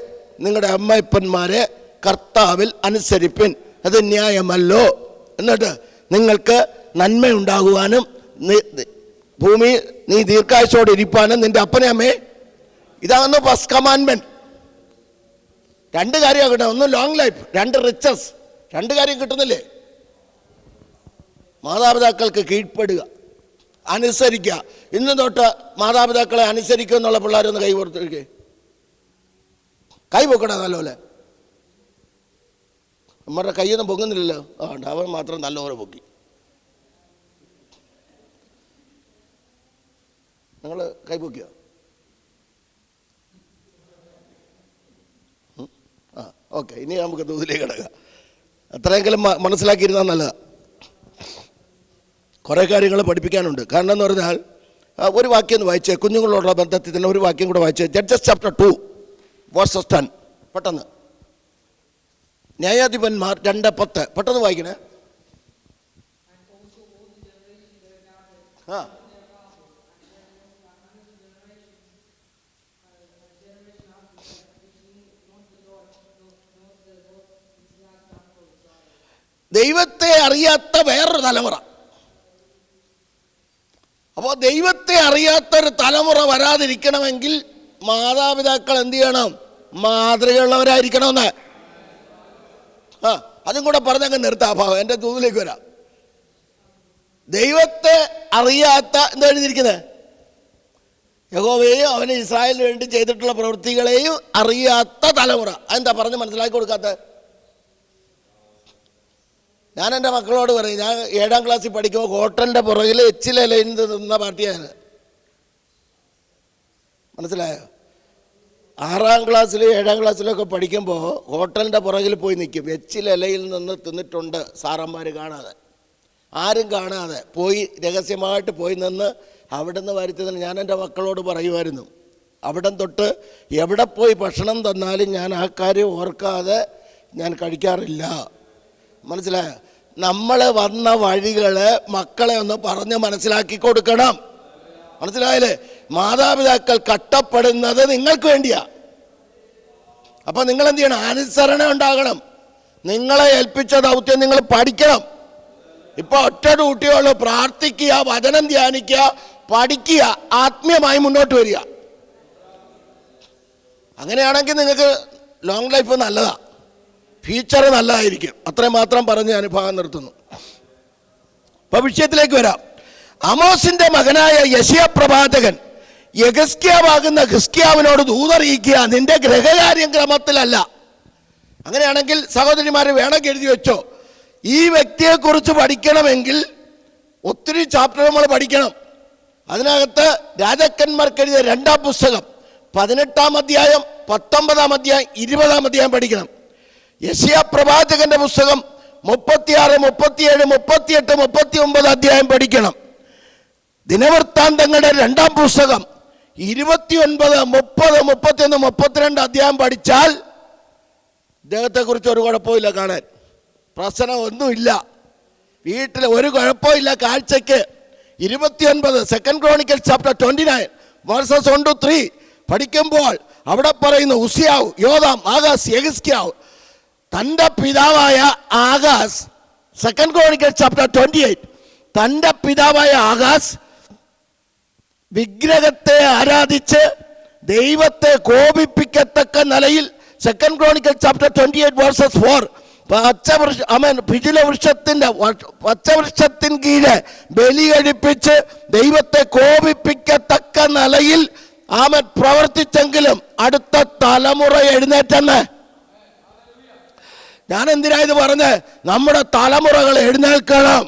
നിങ്ങളുടെ അമ്മയപ്പന്മാരെ കർത്താവിൽ അനുസരിപ്പിൻ, അത് ന്യായമല്ലോ. എന്നിട്ട് നിങ്ങൾക്ക് നന്മയുണ്ടാകുവാനും ഭൂമിയിൽ നീ ദീർഘായുസ്സോടെ ഇരിപ്പാനും നിന്റെ അപ്പനെ അമ്മയെ. ഇതാണ് ഫസ്റ്റ് കമാൻഡ്മെന്റ്. 2 കാര്യം കിട്ടണം. 1 ലോങ് ലൈഫ്, 2 റിച്ചസ്. 2 കാര്യം കിട്ടുന്നില്ലേ? മാതാപിതാക്കൾക്ക് കീഴ്പ്പെടുക, അനുസരിക്കുക. ഇന്ന് തൊട്ട് മാതാപിതാക്കളെ അനുസരിക്കുക എന്നുള്ള പിള്ളേരൊന്ന് കൈ കൊടുത്തിരിക്കേ. കൈ പൊക്കണേ നല്ലപോലെ. നമ്മുടെ കൈയൊന്നും പൊങ്ങുന്നില്ലല്ലോ. അവൻ മാത്രം നല്ലപോലെ പൊക്കി. നിങ്ങൾ കൈ പൊക്കിയോ? ഓക്കെ, ഇനി നമുക്ക് ദൂതിലേക്ക് കിടക്കാം. അത്രയെങ്കിലും മനസ്സിലാക്കിയിരുന്നാൽ നല്ലതാണ്. കുറേ കാര്യങ്ങൾ പഠിപ്പിക്കാനുണ്ട്. കാരണം എന്ന് പറഞ്ഞാൽ ഒരു വാക്യം ഒന്ന് വായിച്ചേ, കുഞ്ഞുങ്ങളോടുള്ള ബന്ധത്തിൽ തന്നെ ഒരു വാക്യം കൂടെ വായിച്ചേ. Judges chapter 2 versus 10. പെട്ടെന്ന്. ന്യായാധിപന്മാർ 2:10. പെട്ടെന്ന് വായിക്കണേ. ആ ദൈവത്തെ അറിയാത്ത വേറൊരു തലമുറ. അപ്പോൾ ദൈവത്തെ അറിയാത്തൊരു തലമുറ വരാതിരിക്കണമെങ്കിൽ മാതാപിതാക്കൾ എന്ത് ചെയ്യണം? മാതൃകയുള്ളവരായിരിക്കണമെന്ന്. അതും കൂടെ പറഞ്ഞങ്ങ് നിർത്താം. ഭാവം എൻ്റെ തൂതിലേക്ക് വരാം. ദൈവത്തെ അറിയാത്ത എന്താ എഴുതിയിരിക്കുന്നത്? യഹോവയെയും അവന് ഇസ്രായേലിന് വേണ്ടി ചെയ്തിട്ടുള്ള പ്രവൃത്തികളെയും അറിയാത്ത തലമുറ. അതെന്താ പറഞ്ഞ് മനസ്സിലാക്കി കൊടുക്കാത്തത്? ഞാൻ എൻ്റെ മക്കളോട് പറയും, ഞാൻ 7ാം ക്ലാസ്സിൽ പഠിക്കുമ്പോൾ ഹോട്ടലിൻ്റെ പുറകിൽ എച്ചിലയിൽ നിന്ന പാർട്ടിയാണ്. മനസ്സിലായോ? 6ാം ക്ലാസ്സിലും 7ാം ക്ലാസ്സിലൊക്കെ പഠിക്കുമ്പോൾ ഹോട്ടലിൻ്റെ പുറകിൽ പോയി നിൽക്കും. എച്ചിലയിൽ നിന്ന് തിന്നിട്ടുണ്ട് സാറന്മാർ കാണാതെ, ആരും കാണാതെ പോയി രഹസ്യമായിട്ട് പോയി നിന്ന് അവിടെ നിന്ന് വരുത്തുന്നത്. ഞാൻ എൻ്റെ മക്കളോട് പറയുമായിരുന്നു, അവിടം തൊട്ട് എവിടെ പോയി ഭക്ഷണം തന്നാലും ഞാൻ ആ കാര്യം ഓർക്കാതെ ഞാൻ കഴിക്കാറില്ല. മനസ്സിലായോ? നമ്മൾ വന്ന വഴികൾ മക്കളെ ഒന്ന് പറഞ്ഞ് മനസ്സിലാക്കി കൊടുക്കണം. മനസ്സിലായില്ലേ? മാതാപിതാക്കൾ കഷ്ടപ്പെടുന്നത് നിങ്ങൾക്ക് വേണ്ടിയാ. അപ്പം നിങ്ങൾ എന്ത് ചെയ്യണം? അനുസരണ ഉണ്ടാകണം. നിങ്ങളെ ഏൽപ്പിച്ച ദൗത്യം നിങ്ങൾ പഠിക്കണം. ഇപ്പോൾ ഒറ്റ ഡ്യൂട്ടിയുള്ളൂ: പ്രാർത്ഥിക്കുക, വചനം ധ്യാനിക്കുക, പഠിക്കുക, ആത്മീയമായി മുന്നോട്ട് വരിക. അങ്ങനെയാണെങ്കിൽ നിങ്ങൾക്ക് ലോങ് ലൈഫ് നല്ലതാണ്, ഫ്യൂച്ചർ നല്ലതായിരിക്കും. അത്രയും മാത്രം പറഞ്ഞ് ഞാൻ ഭാഗം നിർത്തുന്നു. അപ്പോൾ വിഷയത്തിലേക്ക് വരാം. ആമോസിൻ്റെ മകനായ യെശയ്യാ പ്രവാചകൻ യെഹിസ്കീയാവാകുന്ന ഹിസ്കീയാവിനോട് ദൂതറിയിക്കുക, നിന്റെ ഗ്രഹകാര്യം ക്രമത്തിലല്ല. അങ്ങനെയാണെങ്കിൽ സഹോദരിമാരെ വേണമെങ്കിൽ എഴുതി വെച്ചോ, ഈ വ്യക്തിയെക്കുറിച്ച് പഠിക്കണമെങ്കിൽ ഒത്തിരി ചാപ്റ്റർ നമ്മൾ പഠിക്കണം. അതിനകത്ത് രാജാക്കന്മാർക്ക് എഴുതിയ 2ാം പുസ്തകം 18ാം അധ്യായം, 19ാം അധ്യായം, 20ാം അധ്യായം പഠിക്കണം. യെശയ്യാ പ്രവാചകന്റെ പുസ്തകം 36, 37, 38, 39 അധ്യായം പഠിക്കണം. ദിനവൃത്താന്തങ്ങളുടെ 2ാം പുസ്തകം 29, 30, 31, 32 അധ്യായം പഠിച്ചാൽ ഇദ്ദേഹത്തെക്കുറിച്ച് ഒരു കുഴപ്പമില്ല കാണാൻ. പ്രശ്നം ഒന്നുമില്ല, വീട്ടിൽ ഒരു കുഴപ്പമില്ല കാഴ്ചയ്ക്ക്. 29 second Chronicles chapter 29 versus 1 to 3 പഠിക്കുമ്പോൾ അവിടെ പറയുന്നു, ഉസിയാവ്, യോഥാം, ആഹാസ്, യെഹിസ്കീയാവ് തൻ്റെ പിതാവായ ആഹാസ്, സെക്കൻഡ് ക്രോണിക്കൽസ് ചാപ്റ്റർ 28, തൻ്റെ പിതാവായ ആഹാസ് വിഗ്രഹത്തെ ആരാധിച്ച് ദൈവത്തെ കോപിപ്പിക്കത്തക്ക നിലയിൽ സെക്കൻഡ് ക്രോണിക്കൽസ് ചാപ്റ്റർ 28 വേഴ്സസ് 4 പച്ചവൃക്ഷത്തിൻ കീഴെ ബലി കഴിപ്പിച്ച് ദൈവത്തെ കോപിപ്പിക്കത്തക്ക നിലയിൽ ആമൻ പ്രവർത്തിച്ചെങ്കിലും അടുത്ത തലമുറ എഴുന്നേറ്റെന്ന്. ഞാൻ എന്തിനാ ഇത് പറഞ്ഞ്? നമ്മുടെ തലമുറകൾ എഴുന്നേൽക്കണം.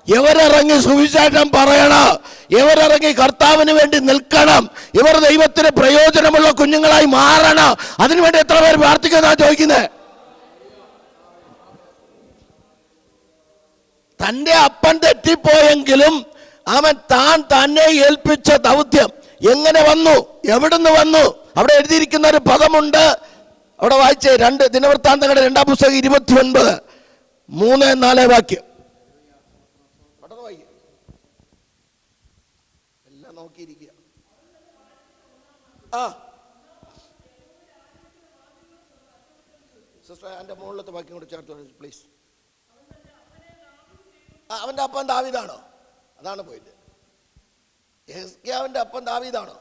ഇവരിറങ്ങി സുവിശേഷം പറയണം, ഇവരിറങ്ങി കർത്താവിന് വേണ്ടി നിൽക്കണം, ഇവർ ദൈവത്തിന് പ്രയോജനമുള്ള കുഞ്ഞുങ്ങളായി മാറണം. അതിനുവേണ്ടി എത്ര പേര് പ്രാർത്ഥിക്കുന്നതാ ചോദിക്കുന്നത്? തൻ്റെ അപ്പൻ തെറ്റിപ്പോയെങ്കിലും അവൻ തന്നെ ഏൽപ്പിച്ച ദൗത്യം എങ്ങനെ വന്നു, എവിടുന്ന് വന്നു? അവിടെ എഴുതിയിരിക്കുന്ന ഒരു പദമുണ്ട്, അവിടെ വായിച്ചേ. 2 ദിനവൃത്താന്തങ്ങളുടെ 2ാം പുസ്തകം 29, 3, 4 വാക്യം. എല്ലാം നോക്കിയിരിക്കുക. സിസ്റ്റർ എൻ്റെ മുകളിലത്തെ വാക്യം കൂടെ ചേർത്ത് പ്ലീസ്. അവൻ്റെ അപ്പൻ ദാവീദാണോ? അതാണ് പോയിന്റ്. യെഹിസ്കീയാവിൻ്റെ അപ്പൻ ദാവീദാണോ?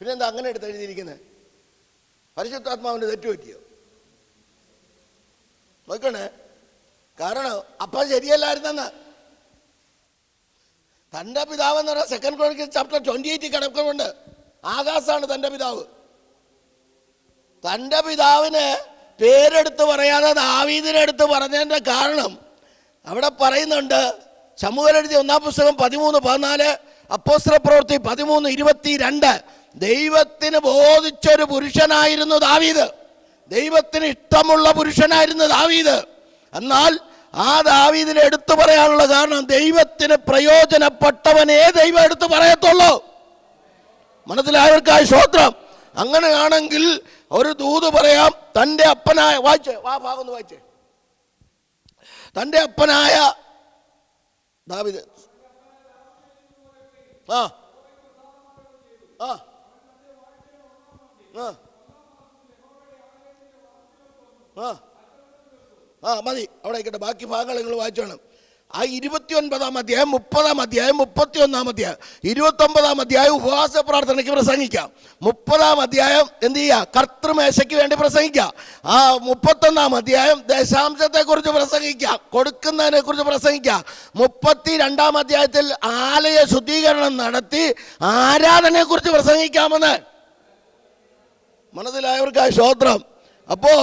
പിന്നെന്താ അങ്ങനെ എടുത്ത് എഴുതിയിരിക്കുന്നത്? പരിശുദ്ധാത്മാവിന് തെറ്റുപറ്റിയോ? നോക്കണേ, കാരണം അപ്പം ശരിയല്ലായിരുന്നെന്ന്. തൻ്റെ പിതാവെന്ന് പറഞ്ഞാൽ സെക്കൻഡ് ക്രോണിക്കൽസ് ചാപ്റ്റർ 28 കിടക്കുന്നുണ്ട്. ആകാശാണ് തൻ്റെ പിതാവ്. തൻ്റെ പിതാവിന് പേരെടുത്ത് പറയാതെ ദാവീദിനെ എടുത്ത് പറഞ്ഞതിൻ്റെ കാരണം അവിടെ പറയുന്നുണ്ട്. ശമൂവേൽ എഴുതിയ 1-ാം പുസ്തകം 13, 14, അപ്പോസ്തല പ്രവൃത്തി 13, 22 ദൈവത്തിന് ബോധിച്ചൊരു പുരുഷനായിരുന്നു ദാവീദ്. ദൈവത്തിന് ഇഷ്ടമുള്ള പുരുഷനായിരുന്നു ദാവീദ്. എന്നാൽ ആ ദാവീദിനെ എടുത്തു പറയാനുള്ള കാരണം ദൈവത്തിന് പ്രയോജനപ്പെട്ടവനെ ദൈവം എടുത്തു പറയത്തുള്ളൂ. മനസ്സിലായവർക്കായി സ്തോത്രം. അങ്ങനെയാണെങ്കിൽ ഒരു ദൂത് പറയാം. തൻ്റെ അപ്പനായ വായിച്ചേ തൻ്റെ അപ്പനായ ദാവീദ് ആ ആ ആ മതി, അവിടെ ആയിക്കട്ടെ. ബാക്കി ഭാഗങ്ങൾ നിങ്ങൾ വായിച്ചോണം. ആ 29-ാം അധ്യായം, 30-ാം അധ്യായം, 31-ാം അധ്യായം, 29-ാം അധ്യായം ഉപവാസ പ്രാർത്ഥനയ്ക്ക് പ്രസംഗിക്കാം. 30-ാം അധ്യായം എന്ത് ചെയ്യുക? കർത്തൃമേശയ്ക്ക് വേണ്ടി പ്രസംഗിക്കാം. ആ 31-ാം അധ്യായം ദശാംശത്തെക്കുറിച്ച് പ്രസംഗിക്കാം, കൊടുക്കുന്നതിനെ കുറിച്ച് പ്രസംഗിക്കാം. 32-ാം അധ്യായത്തിൽ ആലയ ശുദ്ധീകരണം നടത്തി ആരാധനയെക്കുറിച്ച് പ്രസംഗിക്കാമെന്ന്. മനസ്സിലായവർക്കായി സ്തോത്രം. അപ്പോ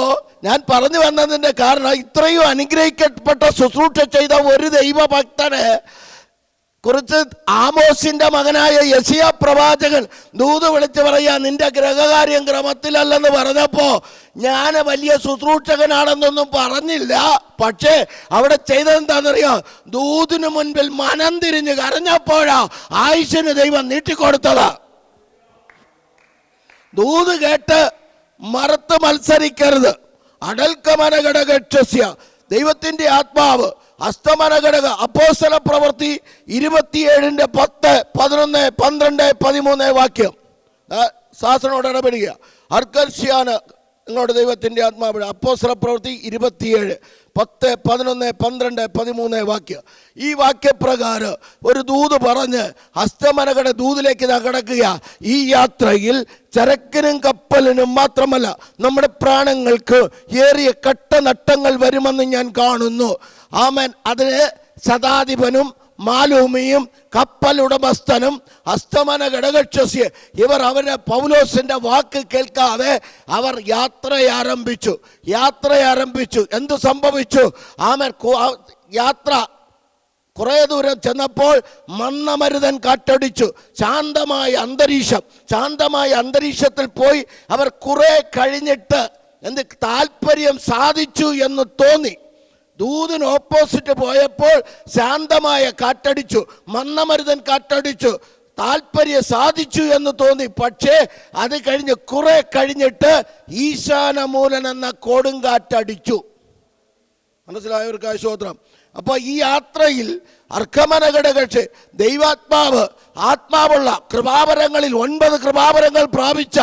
ഞാൻ പറഞ്ഞു വന്നതിൻ്റെ കാരണം ഇത്രയും അനുഗ്രഹിക്കപ്പെട്ട ശുശ്രൂഷ ചെയ്ത ഒരു ദൈവഭക്തനെ കുറിച്ച് ആമോസിന്റെ മകനായ യെശയ്യാ പ്രവാചകൻ ദൂത് വിളിച്ച് പറയാ, നിന്റെ ഗ്രഹകാര്യം ക്രമത്തിലല്ലെന്ന് പറഞ്ഞപ്പോ ഞാൻ വലിയ ശുശ്രൂഷകനാണെന്നൊന്നും പറഞ്ഞില്ല. പക്ഷേ അവിടെ ചെയ്തതെന്താണെന്നറിയോ? ദൂതിനു മുൻപിൽ മനം തിരിഞ്ഞ് കരഞ്ഞപ്പോഴാ ആയുസ്സിന് ദൈവം നീട്ടിക്കൊടുത്തതാ. ദൂത് കേട്ട് മറുത്ത് മത്സരിക്കരുത്. അടൽക്കമന ഘടകക്ഷസ്യ ദൈവത്തിന്റെ ആത്മാവ് അസ്തമന ഘടക അപ്പോസ്തല പ്രവൃത്തി 27-ന്റെ 10, 11, 12, 13 വാക്യം. ശാസനോട് ഇടപെടുക. അർക്കർഷ്യാന് നിങ്ങളുടെ ദൈവത്തിന്റെ ആത്മാവ്. അപ്പോസ്തല പ്രവൃത്തി 27, 10, 11, 12, 13 വാക്യം. ഈ വാക്യപ്രകാരം ഒരു ദൂത് പറഞ്ഞ് അസ്തമനകട ദൂതിലേക്ക് കടക്കുക. ഈ യാത്രയിൽ ചരക്കിനും കപ്പലിനും മാത്രമല്ല നമ്മുടെ പ്രാണങ്ങൾക്ക് ഏറിയ കട്ടനട്ടങ്ങൾ വരുമെന്ന് ഞാൻ കാണുന്നു. ആമേൻ. അതിന് ശതാധിപനും മാലൂമിയും കപ്പലുടമസ്ഥനും അസ്തമന ഘടകക്ഷസ്യ ഇവർ അവരുടെ പൗലോസിന്റെ വാക്ക് കേൾക്കാതെ അവർ യാത്രയാരംഭിച്ചു. എന്ത് സംഭവിച്ചു? ആമേൻ. യാത്ര കുറേ ദൂരം ചെന്നപ്പോൾ മന്ദമരുതൻ കാറ്റടിച്ചു. ശാന്തമായ അന്തരീക്ഷത്തിൽ പോയി അവർ കുറെ കഴിഞ്ഞിട്ട് താല്പര്യം സാധിച്ചു എന്ന് തോന്നി. ദൂതിന് ഓപ്പോസിറ്റ് പോയപ്പോൾ ശാന്തമായ കാറ്റടിച്ചു, മന്ദമരുതൻ കാറ്റടിച്ചു, താല്പര്യം സാധിച്ചു എന്ന് തോന്നി. പക്ഷേ അത് കഴിഞ്ഞ് കുറെ കഴിഞ്ഞിട്ട് ഈശാനമൂലൻ എന്ന കൊടുങ്കാറ്റടിച്ചു. മനസ്സിലായവർക്കായി സ്തോത്രം. അപ്പോൾ ഈ യാത്രയിൽ അർക്കമനഘടകക്ഷി ആത്മാവുള്ള കൃപാവരങ്ങളിൽ 9 കൃപാവരങ്ങൾ പ്രാപിച്ച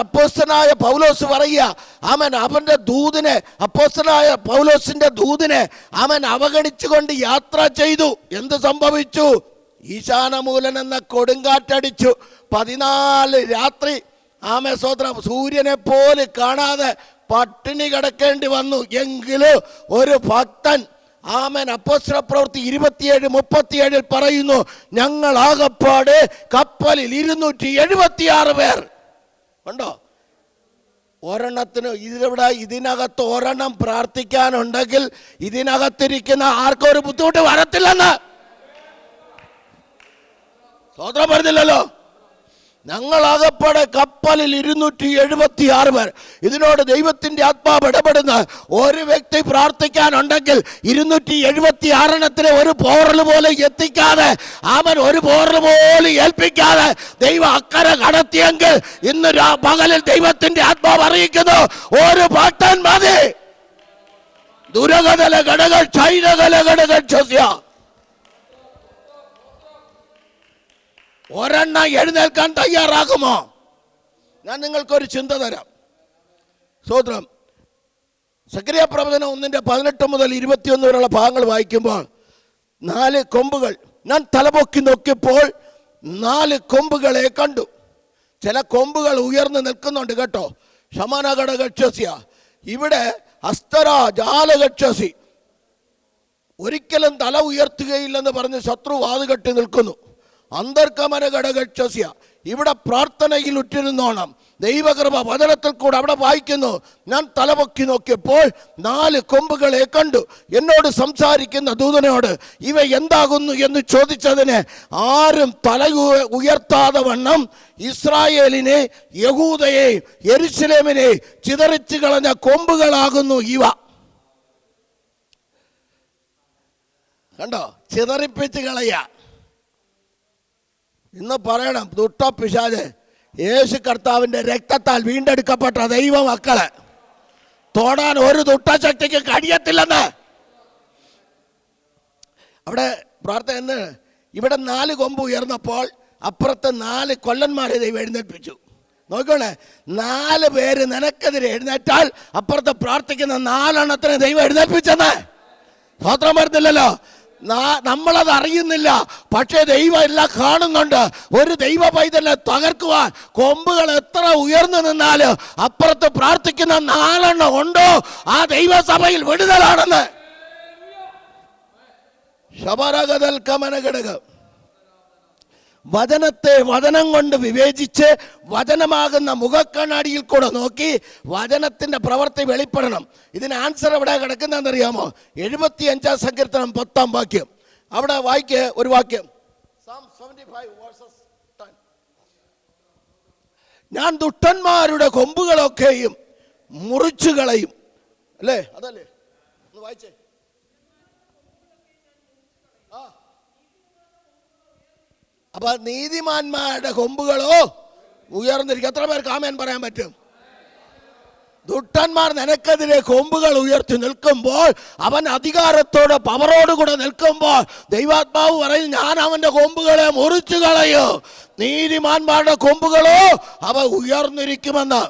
അപ്പോസ്തലനായ പൗലോസ് പറയുക, അവന്റെ ദൂതിനെ, അപ്പോസ്തലനായ പൗലോസിന്റെ ദൂതിനെ അവഗണിച്ചുകൊണ്ട് യാത്ര ചെയ്തു. എന്ത് സംഭവിച്ചു? ഈശാനമൂലൻ എന്ന കൊടുങ്കാറ്റടിച്ചു. 14 രാത്രി സ്തോത്രം സൂര്യനെ പോലെ കാണാതെ പട്ടിണി കിടക്കേണ്ടി വന്നു. എങ്കിലും ഒരു ഭക്തൻ അപ്പോസ്തല പ്രവൃത്തി 27:37 പറയുന്നു, ഞങ്ങൾ ആകപ്പാട് കപ്പലിൽ 276 പേർ ഉണ്ടോ. ഒരെണ്ണത്തിന് ഇതിനകത്ത് ഒരെണ്ണം പ്രാർത്ഥിക്കാനുണ്ടെങ്കിൽ ഇതിനകത്തിരിക്കുന്ന ആർക്കും ഒരു ബുദ്ധിമുട്ട് വരത്തില്ലെന്ന് സ്തോത്രം പറഞ്ഞില്ലല്ലോ. ഞങ്ങളാകപ്പാടെ കപ്പലിൽ 276 പേർ. ഇതിനോട് ദൈവത്തിന്റെ ആത്മാവ് ഇടപെടുന്ന ഒരു വ്യക്തി പ്രാർത്ഥിക്കാനുണ്ടെങ്കിൽ 276 ഒരു പോറൽ പോലെ എത്തിക്കാതെ, ഒരു പോറൽ പോലും ഏൽപ്പിക്കാതെ ദൈവം അക്കരെ കടത്തിയെങ്കിൽ ഇന്ന് പകലിൽ ദൈവത്തിന്റെ ആത്മാവ് അറിയിക്കുന്നു, ഒരു ഭക്തൻ മതി. ദുരകല ഘടക ചൈനകല ഘടക ഒരെണ്ണം എഴുന്നേൽക്കാൻ തയ്യാറാകുമോ? ഞാൻ നിങ്ങൾക്കൊരു ചിന്ത തരാം. സ്തോത്രം. സക്കറിയ പ്രവചനം 1:18 മുതൽ 21 വരെയുള്ള ഭാഗങ്ങൾ വായിക്കുമ്പോൾ 4 കൊമ്പുകൾ, ഞാൻ തലപൊക്കി നോക്കിയപ്പോൾ 4 കൊമ്പുകളെ കണ്ടു. ചില കൊമ്പുകൾ ഉയർന്നു നിൽക്കുന്നുണ്ട് കേട്ടോ. ശമനഘടകക്ഷസ്യ ഇവിടെ അസ്തരാജാലകക്ഷസി ഒരിക്കലും തല ഉയർത്തുകയില്ലെന്ന് പറഞ്ഞ് ശത്രു വാതുകെട്ടി നിൽക്കുന്നു. അന്തർക്കമന ഘടകക്ഷസ്യ ഇവിടെ പ്രാർത്ഥനയിൽ ഉറ്റിരുന്നോണം. ദൈവകൃപ വചനത്തിൽ കൂടെ അവിടെ വായിക്കുന്നു. ഞാൻ തലപൊക്കി നോക്കിയപ്പോൾ 4 കൊമ്പുകളെ കണ്ടു. എന്നോട് സംസാരിക്കുന്ന ദൂതനോട് ഇവ എന്താകുന്നു എന്ന് ചോദിച്ചതിന്, ആരും തല ഉയർത്താതെ വണ്ണം ഇസ്രായേലിനെ, യഹൂദയെ, യെരൂശലേമിനെ ചിതറിച്ചു കളഞ്ഞ കൊമ്പുകളാകുന്നു ഇവ. കണ്ടോ, ചിതറിപ്പിച്ച് കളയ. ഇന്ന് പറയണം, ദുഷ്ടപിശാച് യേശു കർത്താവിൻ്റെ രക്തത്താൽ വീണ്ടെടുക്കപ്പെട്ട ദൈവമക്കളെ തൊടാൻ ഒരു ദുഷ്ടശക്തിക്ക് കഴിയത്തില്ലെന്ന്. അവിടെ പ്രാർത്ഥന, ഇവിടെ 4 കൊമ്പ് ഉയർന്നപ്പോൾ അപ്പുറത്ത് 4 കൊല്ലന്മാരെ ദൈവം എഴുന്നേൽപ്പിച്ചു. നോക്കണേ, 4 പേര് നിനക്കെതിരെ എഴുന്നേറ്റാൽ അപ്പുറത്ത് പ്രാർത്ഥിക്കുന്ന 4 എണ്ണത്തിന് ദൈവം എഴുന്നേൽപ്പിച്ചെന്ന്. സ്വത്രം വരുന്നില്ലല്ലോ, നമ്മളത് അറിയുന്നില്ല. പക്ഷേ ദൈവം എല്ലാം കാണുന്നുണ്ട്. ഒരു ദൈവ പൈതലിനെ തകർക്കുവാൻ കൊമ്പുകൾ എത്ര ഉയർന്നു നിന്നാലും അപ്പുറത്ത് പ്രാർത്ഥിക്കുന്ന 4 എണ്ണം ഉണ്ടോ, ആ ദൈവസഭയിൽ വിടുതലാണെന്ന്. ശബരഗതൽ കമനഘടകം. വചനത്തെ വചനം കൊണ്ട് വിവേചിച്ച് വചനമാകുന്ന മുഖക്കണ്ണാടിയിൽ കൂടെ നോക്കി വചനത്തിൻ്റെ പ്രവൃത്തി വെളിപ്പെടണം. ഇതിന് ആൻസർ എവിടെ കിടക്കുന്നതെന്നറിയാമോ? 75 സങ്കീർത്തനം 10 വാക്യം. അവിടെ വായിക്ക് ഒരു വാക്യം. ഞാൻ ദുഷ്ടന്മാരുടെ കൊമ്പുകളൊക്കെയും മുറിച്ചു കളയും. അല്ലേ, അതല്ലേ? ഒന്ന് വായിച്ചേ. അപ്പൊ നീതിമാന്മാരുടെ കൊമ്പുകളോ ഉയർന്നിരിക്കും. എത്ര പേർക്ക് ആമേൻ പറയാൻ പറ്റും? ദുഷ്ടന്മാർ നിനക്കെതിരെ കൊമ്പുകൾ ഉയർത്തി നിൽക്കുമ്പോൾ, അവൻ അധികാരത്തോടെ പവറോടുകൂടെ നിൽക്കുമ്പോൾ ദൈവാത്മാവ് പറയും, ഞാൻ അവന്റെ കൊമ്പുകളെ മുറിച്ചു കളയോ. നീതിമാന്മാരുടെ കൊമ്പുകളോ അവ ഉയർന്നിരിക്കുമെന്ന്.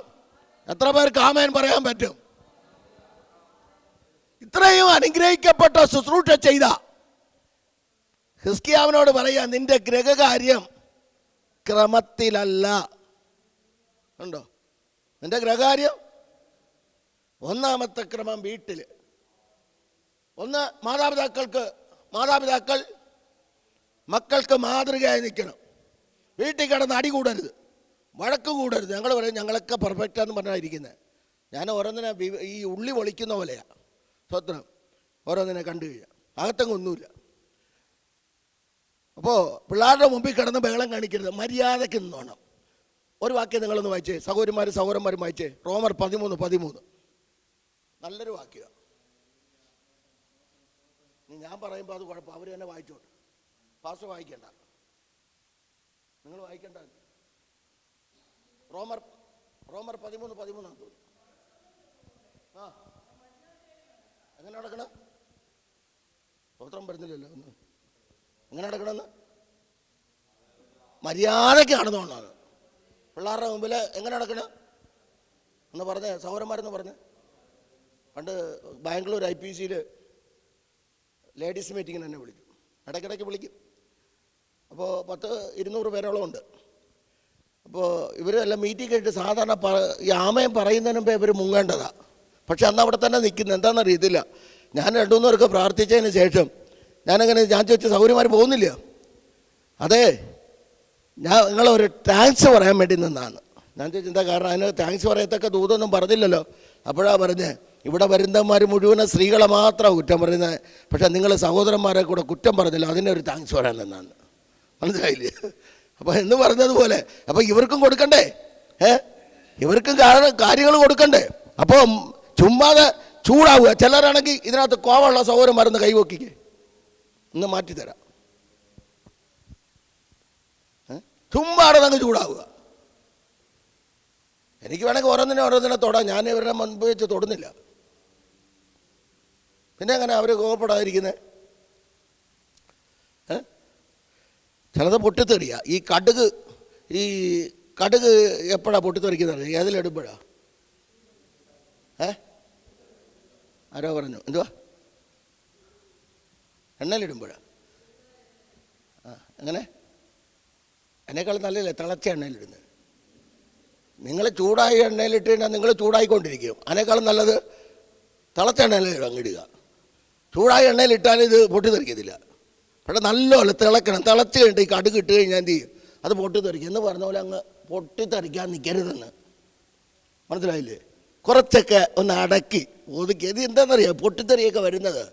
എത്ര പേർക്ക് ആമേൻ പറയാൻ പറ്റും? ഇത്രയും അനുഗ്രഹിക്കപ്പെട്ട ശുശ്രൂഷ ചെയ്ത ഹിസ്കിയാവിനോട് പറയാ, നിന്റെ ഗ്രഹകാര്യം ക്രമത്തിലല്ല. ഉണ്ടോ? നിന്റെ ഗ്രഹകാര്യം ഒന്നാമത്തെ ക്രമം വീട്ടിൽ. ഒന്ന്, മാതാപിതാക്കൾ മക്കൾക്ക് മാതൃകയായി നിൽക്കണം. വീട്ടിൽ കിടന്ന് അടി കൂടരുത്, വഴക്ക് കൂടരുത്. ഞങ്ങൾ പറയും ഞങ്ങളൊക്കെ പെർഫെക്റ്റാന്ന് പറഞ്ഞായിരിക്കുന്നത്. ഞാൻ ഓരോന്നിനെ ഈ ഉള്ളി പൊളിക്കുന്ന പോലെയാണ്. സ്വത്രം ഓരോന്നിനെ കണ്ടു കഴിഞ്ഞാൽ അകത്തെങ്ങൊന്നുമില്ല. അപ്പോൾ പിള്ളേരുടെ മുമ്പിൽ കിടന്ന് ബഹളം കാണിക്കരുത്, മര്യാദയ്ക്ക് നിന്നോണം. ഒരു വാക്യം നിങ്ങളൊന്ന് വായിച്ചേ, സഹോദരന്മാരും വായിച്ചേ. റോമർ 13:13. നല്ലൊരു വാക്യം. ഞാൻ പറയുമ്പോൾ അത് കുഴപ്പം, അവർ തന്നെ വായിച്ചോട്ടെ. പാസ്റ്റർ വായിക്കണ്ട, നിങ്ങൾ വായിക്കണ്ട. റോമർ 13:13 തോന്നുന്നു. ആ, എങ്ങനെ നടക്കണം? സ്തോത്രം വരുന്നില്ലല്ലോ. ഒന്ന് എങ്ങനെ നടക്കണമെന്ന് മര്യാദയ്ക്ക് നടന്നുകൊണ്ടാണ്. പിള്ളേരുടെ മുമ്പിൽ എങ്ങനെ നടക്കണം എന്ന് പറഞ്ഞ് സഹോദരന്മാരെന്ന് പറഞ്ഞ്. പണ്ട് ബാംഗ്ലൂർ IPCയിൽ ലേഡീസ് മീറ്റിങ്ങിന് എന്നെ വിളിക്കും, ഇടയ്ക്കിടയ്ക്ക് വിളിക്കും. അപ്പോൾ 100-200 പേരോളം ഉണ്ട്. അപ്പോൾ ഇവരെല്ലാം മീറ്റിംഗ് കഴിഞ്ഞിട്ട് സാധാരണ ഈ ആമയം പറയുന്നതിന് മുമ്പേ ഇവർ മുങ്ങേണ്ടതാണ്. പക്ഷെ അന്ന് അവിടെ തന്നെ നിൽക്കുന്നത് എന്താണെന്നറിയത്തില്ല. ഞാൻ 2-3 പേർക്ക് പ്രാർത്ഥിച്ചതിന് ശേഷം ഞാൻ ചോദിച്ച സൗകര്യമാർ പോകുന്നില്ല. അതെ, നിങ്ങളൊരു താങ്ക്സ് പറയാൻ വേണ്ടി നിന്നാണ്. ഞാൻ ചോദിച്ചു എന്താ കാരണം? അതിന് താങ്ക്സ് പറയത്തക്ക ദൂതൊന്നും പറഞ്ഞില്ലല്ലോ. അപ്പോഴാണ് പറഞ്ഞത്, ഇവിടെ വരുന്നവന്മാർ മുഴുവനും സ്ത്രീകളെ മാത്രമാണ് കുറ്റം പറയുന്നത്, പക്ഷേ നിങ്ങൾ സഹോദരന്മാരെ കൂടെ കുറ്റം പറഞ്ഞില്ല, അതിനൊരു താങ്ക്സ് പറയാൻ നിന്നാണ്. മനസ്സിലായില്ലേ? അപ്പോൾ എന്ന് പറഞ്ഞതുപോലെ അപ്പോൾ ഇവർക്കും കൊടുക്കണ്ടേ? ഇവർക്കും കാര്യങ്ങൾ കൊടുക്കണ്ടേ? അപ്പോൾ ചുമ്മാതെ ചൂടാവുക. ചിലരാണെങ്കിൽ ഇതിനകത്ത് കോവമുള്ള സഹോദരന്മാരെന്ന് കൈവക്കിക്കേ, ഇന്ന് മാറ്റിത്തരാം. ചുമ്മാടെ അങ്ങ് ചൂടാവുക. എനിക്ക് വേണമെങ്കിൽ ഓരോന്നിനെ തൊടാം. ഞാൻ ഇവരുടെ മുൻപ് വെച്ച് തൊടുന്നില്ല. പിന്നെ എങ്ങനെ അവർ കോപപ്പെടാതിരിക്കുന്നത്? ചിലത് പൊട്ടിത്തെറിയുക. ഈ കടുക് എപ്പോഴാണ് പൊട്ടിത്തെറിക്കുന്നത്? ഏതിലിടുമ്പോഴാണ്? ആരോ പറഞ്ഞു, എന്തുവാ? എണ്ണയിലിടുമ്പോഴാണ്. എങ്ങനെ? എന്നെക്കാളും നല്ലല്ലേ തിളച്ച എണ്ണയിലിടുന്നത്. നിങ്ങൾ ചൂടായ എണ്ണയിലിട്ട് കഴിഞ്ഞാൽ നിങ്ങൾ ചൂടായിക്കൊണ്ടിരിക്കും. അതിനേക്കാളും നല്ലത് തിളച്ച എണ്ണയിൽ അങ്ങിടുക. ചൂടായ എണ്ണയിലിട്ടാൽ ഇത് പൊട്ടിത്തെറിക്കത്തില്ല. പക്ഷേ നല്ലപോലെ തിളക്കണം. തിളച്ച് കഴിഞ്ഞിട്ട് ഈ കടുക് ഇട്ട് കഴിഞ്ഞാൽ എന്ത് ചെയ്യും? അത് പൊട്ടിത്തെറിക്കും. എന്ന് പറഞ്ഞ പോലെ അങ്ങ് പൊട്ടിത്തെറിക്കാൻ നിൽക്കരുതെന്ന്. മനസ്സിലായില്ലേ? കുറച്ചൊക്കെ ഒന്ന് അടക്കി ഒതുക്കി. ഇത് എന്താണെന്നറിയാം പൊട്ടിത്തെറിയൊക്കെ വരുന്നത്.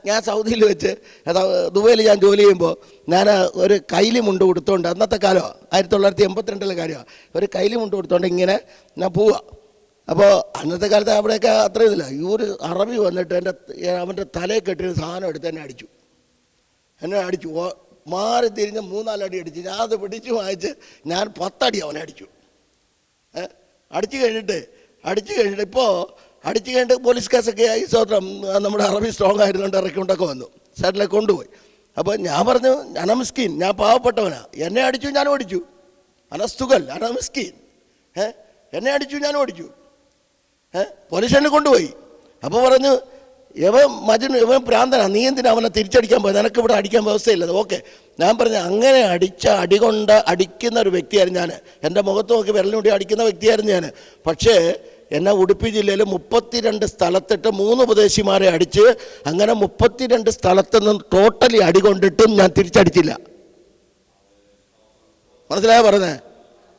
ഞാൻ സൗദിയിൽ വെച്ച് ദുബൈയിൽ ഞാൻ ജോലി ചെയ്യുമ്പോൾ ഞാൻ ഒരു കൈലി മുണ്ട് കൊടുത്തോണ്ട്, അന്നത്തെ കാലമാണ് 1982 കാര്യമാണ്, ഒരു കൈലി മുണ്ട് കൊടുത്തോണ്ട് ഇങ്ങനെ ഞാൻ പോവുക. അപ്പോൾ അന്നത്തെ കാലത്ത് അവിടെയൊക്കെ അത്ര ഇതില്ല. ഈ ഒരു അറബി വന്നിട്ട് അവൻ്റെ തലയിൽ കെട്ടിയൊരു സാധനം എടുത്ത് എന്നെ അടിച്ചു. മാറി തിരിഞ്ഞ് 3-4 അടി അടിച്ചു. ഞാൻ അത് പിടിച്ച് വാങ്ങിച്ച് ഞാൻ 10 അടി അവനെ അടിച്ചു. അടിച്ചു കഴിഞ്ഞിട്ട് ഇപ്പോൾ അടിച്ചു കഴിഞ്ഞിട്ട് പോലീസ് കേസൊക്കെ ആയി. സ്വതന്ത്രം നമ്മുടെ അറബി സ്ട്രോങ് ആയിരുന്നുകൊണ്ട് ഇറക്കിക്കൊണ്ടൊക്കെ വന്നു, സൈഡിലേക്ക് കൊണ്ടുപോയി. അപ്പോൾ ഞാൻ പറഞ്ഞു, അനമിസ്കീൻ, ഞാൻ പാവപ്പെട്ടവനാ, എന്നെ അടിച്ചു ഞാനും അടിച്ചു. അനസ്തുകൽ അനമിസ്കീൻ, എന്നെ അടിച്ചു ഞാനും അടിച്ചു. പോലീസ് എന്നെ കൊണ്ടുപോയി. അപ്പോൾ പറഞ്ഞു, ഇവൻ പ്രാന്തനാ, നീ എന്തിനാ അവനെ തിരിച്ചടിക്കാൻ പോയത്, നിനക്ക് ഇവിടെ അടിക്കാൻ വ്യവസ്ഥയില്ലത്. ഓക്കെ, ഞാൻ പറഞ്ഞു, അങ്ങനെ അടി കൊണ്ട് അടിക്കുന്ന ഒരു വ്യക്തിയായിരുന്നു ഞാൻ. എൻ്റെ മുഖത്ത് നോക്കി വിരലിലൂടെ അടിക്കുന്ന വ്യക്തിയായിരുന്നു ഞാൻ. പക്ഷേ എന്നെ ഉടുപ്പി ജില്ലയിൽ 32 സ്ഥലത്തിട്ട് 3 ഉപദേശിമാരെ അടിച്ച്, അങ്ങനെ 32 സ്ഥലത്ത് നിന്നും ടോട്ടലി അടി കൊണ്ടിട്ടും ഞാൻ തിരിച്ചടിച്ചില്ല. മനസ്സിലായോ പറഞ്ഞേ?